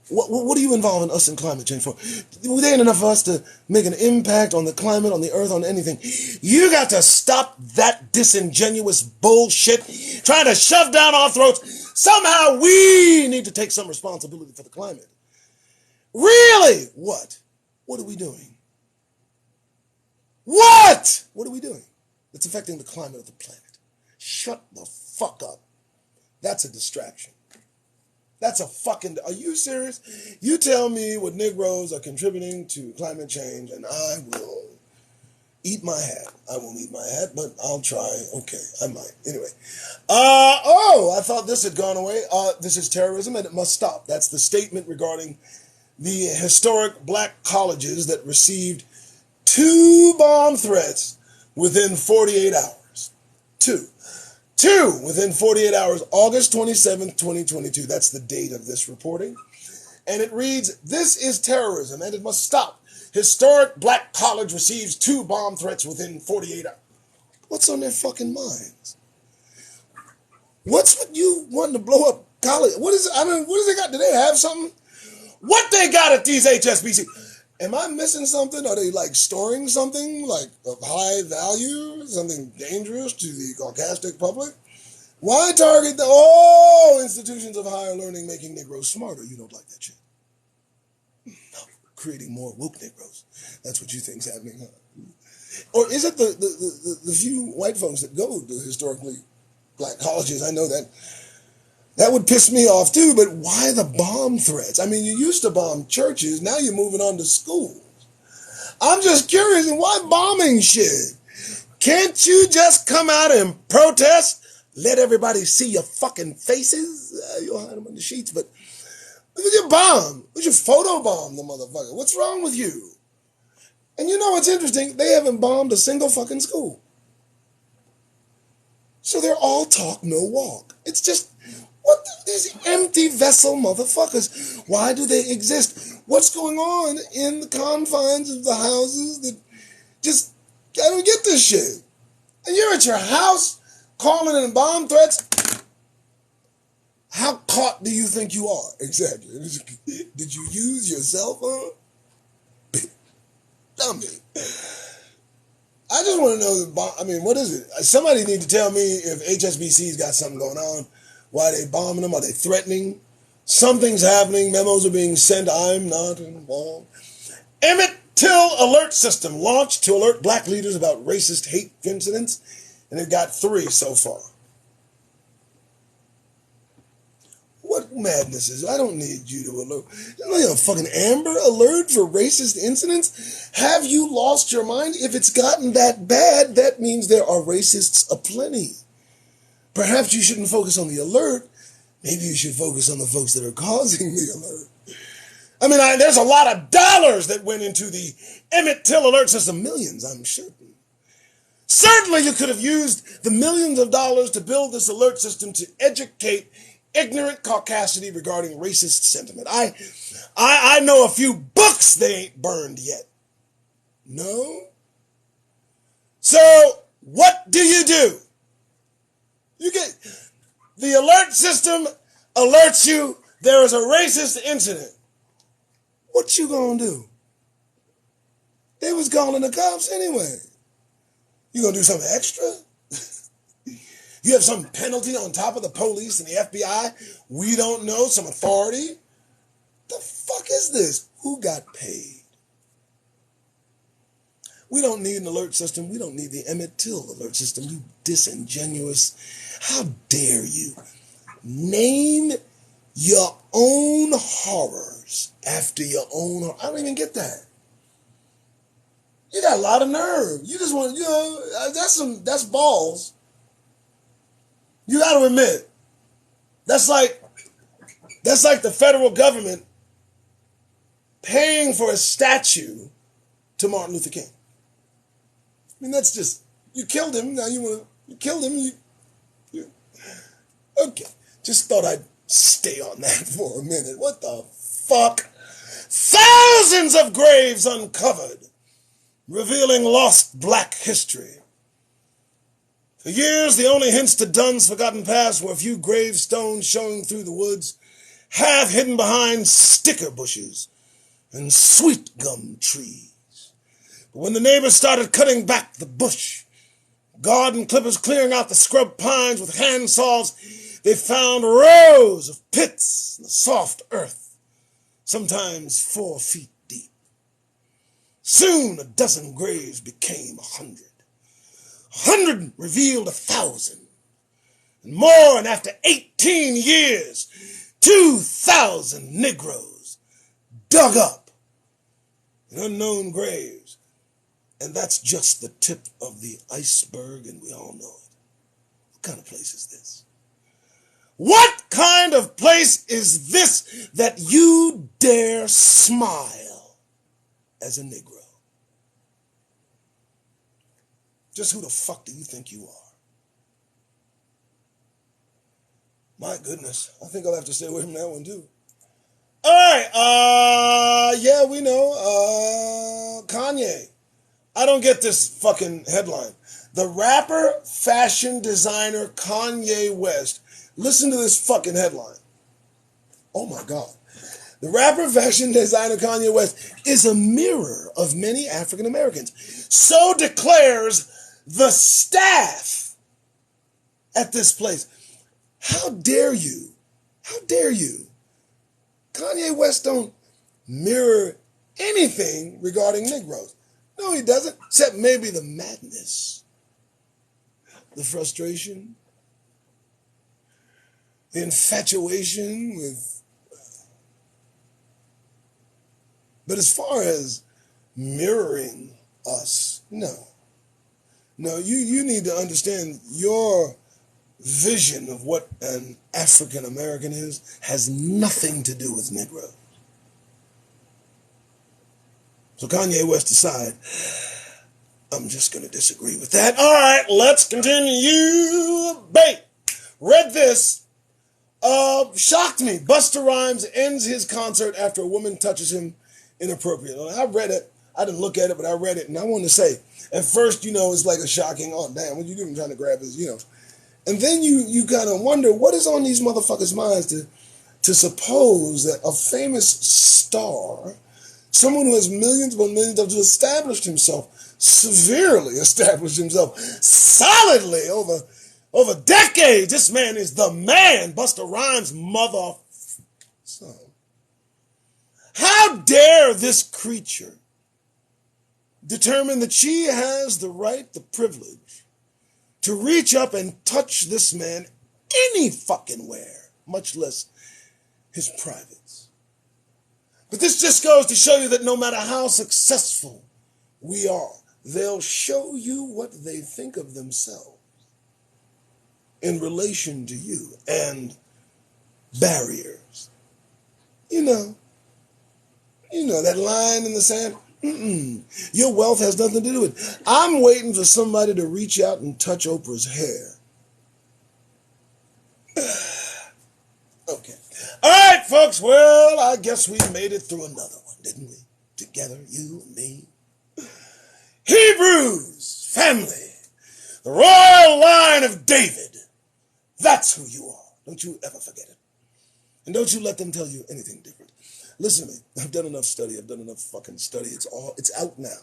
Speaker 1: What are you involving us in climate change for? There ain't enough of us to make an impact on the climate, on the earth, on anything. You got to stop that disingenuous bullshit trying to shove down our throats. Somehow we need to take some responsibility for the climate. Really? What? What are we doing? What? What are we doing? It's affecting the climate of the planet. Shut the fuck up. That's a distraction. That's a fucking... Are you serious? You tell me what Negroes are contributing to climate change, and I will eat my hat. I won't eat my hat, but I'll try. Okay, I might. Anyway. I thought this had gone away. This is terrorism, and it must stop. That's the statement regarding the historic black colleges that received 2 bomb threats within 48 hours. Two within 48 hours, August 27th, 2022. That's the date of this reporting. And it reads, this is terrorism and it must stop. Historic black college receives 2 bomb threats within 48 hours. What's on their fucking minds? What's with you wanting to blow up college? What is it? What does they got? Do they have something? What they got at these HSBC? Am I missing something? Are they like storing something like of high value, something dangerous to the sarcastic public? Why target the institutions of higher learning making Negroes smarter? You don't like that shit. No, creating more woke Negroes. That's what you think's happening, huh? Or is it the few white folks that go to historically black colleges? I know that. That would piss me off too, but why the bomb threats? I mean, you used to bomb churches, now you're moving on to schools. I'm just curious, and why bombing shit? Can't you just come out and protest? Let everybody see your fucking faces? You'll hide them in the sheets, but look at your bomb. What's your photo bomb, the motherfucker? What's wrong with you? And you know what's interesting? They haven't bombed a single fucking school. So they're all talk, no walk. It's just... What these empty vessel motherfuckers? Why do they exist? What's going on in the confines of the houses that just... I don't get this shit. And you're at your house calling in bomb threats. How caught do you think you are? Exactly. Did you use your cell phone? dummy. I just want to know, what is it? Somebody need to tell me if HSBC's got something going on. Why are they bombing them? Are they threatening? Something's happening. Memos are being sent. I'm not involved. Emmett Till alert system launched to alert black leaders about racist hate incidents, and it got 3 so far. What madness is? I don't need you to alert. You know, a fucking Amber Alert for racist incidents? Have you lost your mind? If it's gotten that bad, that means there are racists aplenty. Perhaps you shouldn't focus on the alert. Maybe you should focus on the folks that are causing the alert. There's a lot of dollars that went into the Emmett Till alert system. Millions, I'm certain. Certainly you could have used the millions of dollars to build this alert system to educate ignorant caucasity regarding racist sentiment. I know a few books they ain't burned yet. No? So, what do? You get, the alert system alerts you there is a racist incident. What you gonna do? They was calling the cops anyway. You gonna do something extra? You have some penalty on top of the police and the FBI? We don't know, some authority? The fuck is this? Who got paid? We don't need an alert system. We don't need the Emmett Till alert system. You disingenuous. How dare you? Name your own horrors after your own. I don't even get that. You got a lot of nerve. You just want, that's balls. You got to admit, that's like the federal government paying for a statue to Martin Luther King. That's just, you killed him. Now you killed him. Okay. Just thought I'd stay on that for a minute. What the fuck? Thousands of graves uncovered, revealing lost black history. For years, the only hints to Dunn's forgotten past were a few gravestones showing through the woods, half hidden behind sticker bushes and sweet gum trees. But when the neighbors started cutting back the bush, garden clippers clearing out the scrub pines with hand saws, they found rows of pits in the soft earth, sometimes 4 feet deep. Soon a dozen graves became 100. 100 revealed 1,000. And more, and after 18 years, 2,000 Negroes dug up in unknown graves. And that's just the tip of the iceberg, and we all know it. What kind of place is this? What kind of place is this that you dare smile as a Negro? Just who the fuck do you think you are? My goodness, I think I'll have to stay away from that one too. All right, yeah, we know, Kanye. I don't get this fucking headline. The rapper, fashion designer Kanye West. Listen to this fucking headline. Oh my God. The rapper, fashion designer Kanye West is a mirror of many African Americans. So declares the staff at this place. How dare you? How dare you? Kanye West don't mirror anything regarding Negroes. No, he doesn't, except maybe the madness, the frustration, the infatuation with. But as far as mirroring us, no. No, you need to understand your vision of what an African American is has nothing to do with Negro. So Kanye West decided, I'm just going to disagree with that. All right, let's continue. Bait. Read this. Shocked me. Busta Rhymes ends his concert after a woman touches him inappropriately. I read it. I didn't look at it, but I read it. And I wanted to say, at first, it's like a shocking, oh, damn, what you doing trying to grab his, And then you kind of wonder, what is on these motherfuckers' minds to suppose that a famous star Someone who has millions upon millions of dollars established himself, severely established himself, solidly over decades. This man is the man, Busta Rhymes' mother. So, how dare this creature determine that she has the right, the privilege, to reach up and touch this man any fucking where, much less his privates. But this just goes to show you that no matter how successful we are, they'll show you what they think of themselves in relation to you and barriers. You know that line in the sand? Your wealth has nothing to do with it. I'm waiting for somebody to reach out and touch Oprah's hair. Okay. All right, folks. Well, I guess we made it through another one, didn't we? Together, you and me. Hebrews, family, the royal line of David. That's who you are. Don't you ever forget it. And don't you let them tell you anything different. Listen to me. I've done enough study. I've done enough fucking study. It's out now.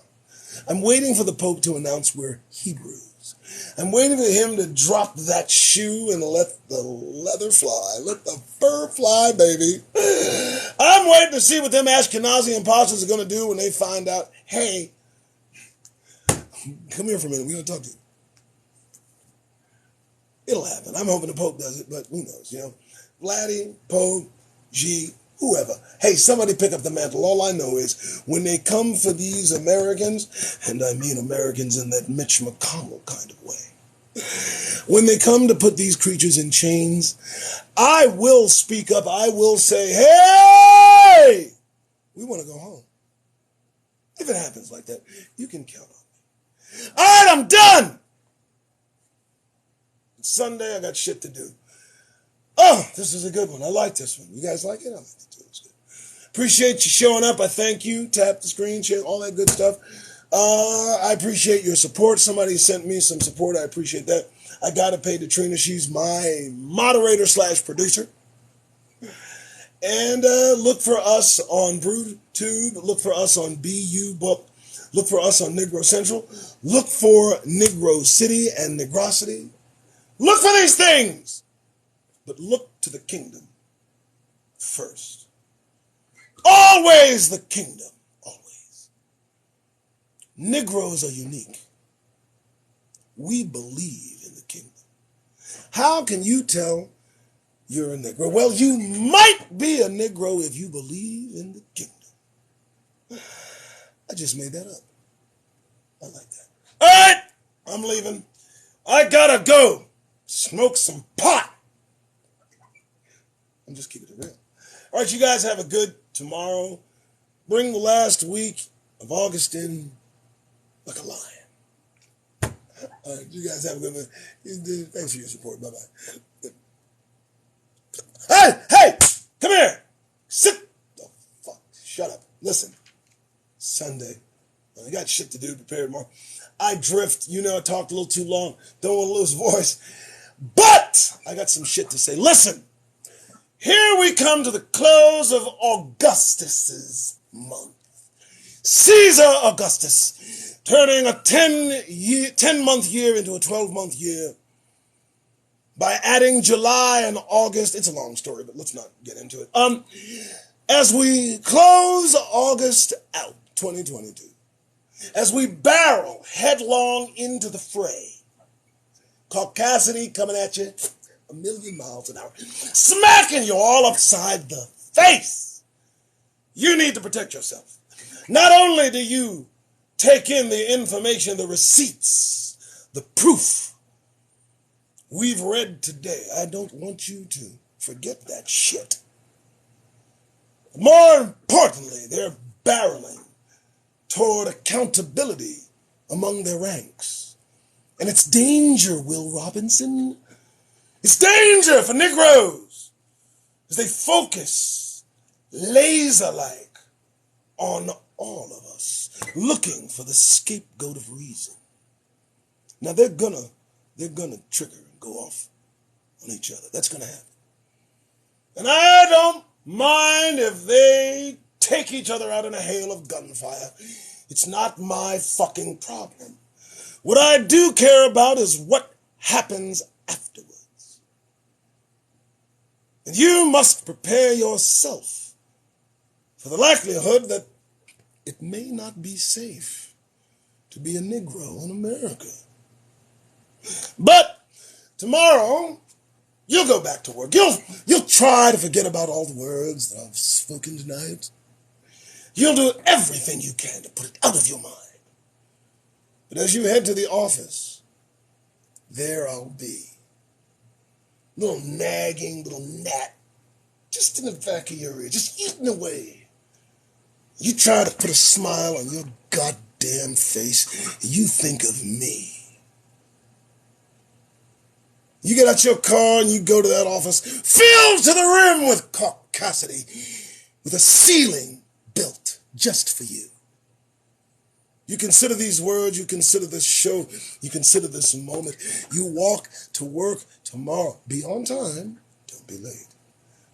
Speaker 1: I'm waiting for the Pope to announce we're Hebrews. I'm waiting for him to drop that shoe and let the leather fly. Let the fur fly, baby. I'm waiting to see what them Ashkenazi imposters are going to do when they find out, hey, come here for a minute. We're going to talk to you. It'll happen. I'm hoping the Pope does it, but who knows, Vladdy, Pope, G, whoever. Hey, somebody pick up the mantle. All I know is when they come for these Americans, and I mean Americans in that Mitch McConnell kind of way, when they come to put these creatures in chains, I will speak up. I will say, hey, we want to go home. If it happens like that, you can count on me. All right, I'm done. It's Sunday, I got shit to do. Oh, this is a good one. I like this one. You guys like it? I like it too. It's good. Appreciate you showing up. I thank you. Tap the screen, share, all that good stuff. I appreciate your support. Somebody sent me some support. I appreciate that. I got to pay Katrina. She's my moderator / producer. And look for us on BrewTube. Look for us on BU Book. Look for us on Negro Central. Look for Negro City and Negrosity. Look for these things. But look to the kingdom first. Always the kingdom. Always. Negroes are unique. We believe in the kingdom. How can you tell you're a Negro? Well, you might be a Negro if you believe in the kingdom. I just made that up. I like that. All right, I'm leaving. I gotta go smoke some pot. I'm just keeping it real. All right, you guys have a good tomorrow. Bring the last week of August in like a lion. All right, you guys have a good one. Thanks for your support. Bye-bye. Hey, come here. Sit the fuck. Shut up. Listen. Sunday. I got shit to do. Prepare tomorrow. I drift. I talked a little too long. Don't want to lose voice. But I got some shit to say. Listen. Here we come to the close of Augustus's month. Caesar Augustus, turning a 10-month year into a 12-month year by adding July and August. It's a long story, but let's not get into it. As we close August out, 2022, as we barrel headlong into the fray, Caucasity coming at you 1,000,000 miles an hour, smacking you all upside the face. You need to protect yourself. Not only do you take in the information, the receipts, the proof we've read today. I don't want you to forget that shit. More importantly, they're barreling toward accountability among their ranks. And it's danger, Will Robinson. It's danger for Negroes as they focus laser-like on all of us, looking for the scapegoat of reason. Now they're gonna trigger and go off on each other. That's gonna happen. And I don't mind if they take each other out in a hail of gunfire. It's not my fucking problem. What I do care about is what happens afterwards. And you must prepare yourself for the likelihood that it may not be safe to be a Negro in America. But tomorrow, you'll go back to work. You'll try to forget about all the words that I've spoken tonight. You'll do everything you can to put it out of your mind. But as you head to the office, there I'll be. Little nagging, little gnat, just in the back of your ear, just eating away. You try to put a smile on your goddamn face, and you think of me. You get out your car and you go to that office filled to the rim with caucasity, with a ceiling built just for you. You consider these words, you consider this show, you consider this moment. You walk to work tomorrow. Be on time, don't be late.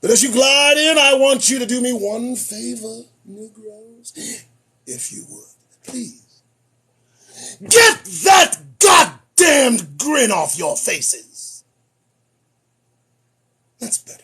Speaker 1: But as you glide in, I want you to do me one favor, Negroes, if you would. Please. Get that goddamned grin off your faces. That's better.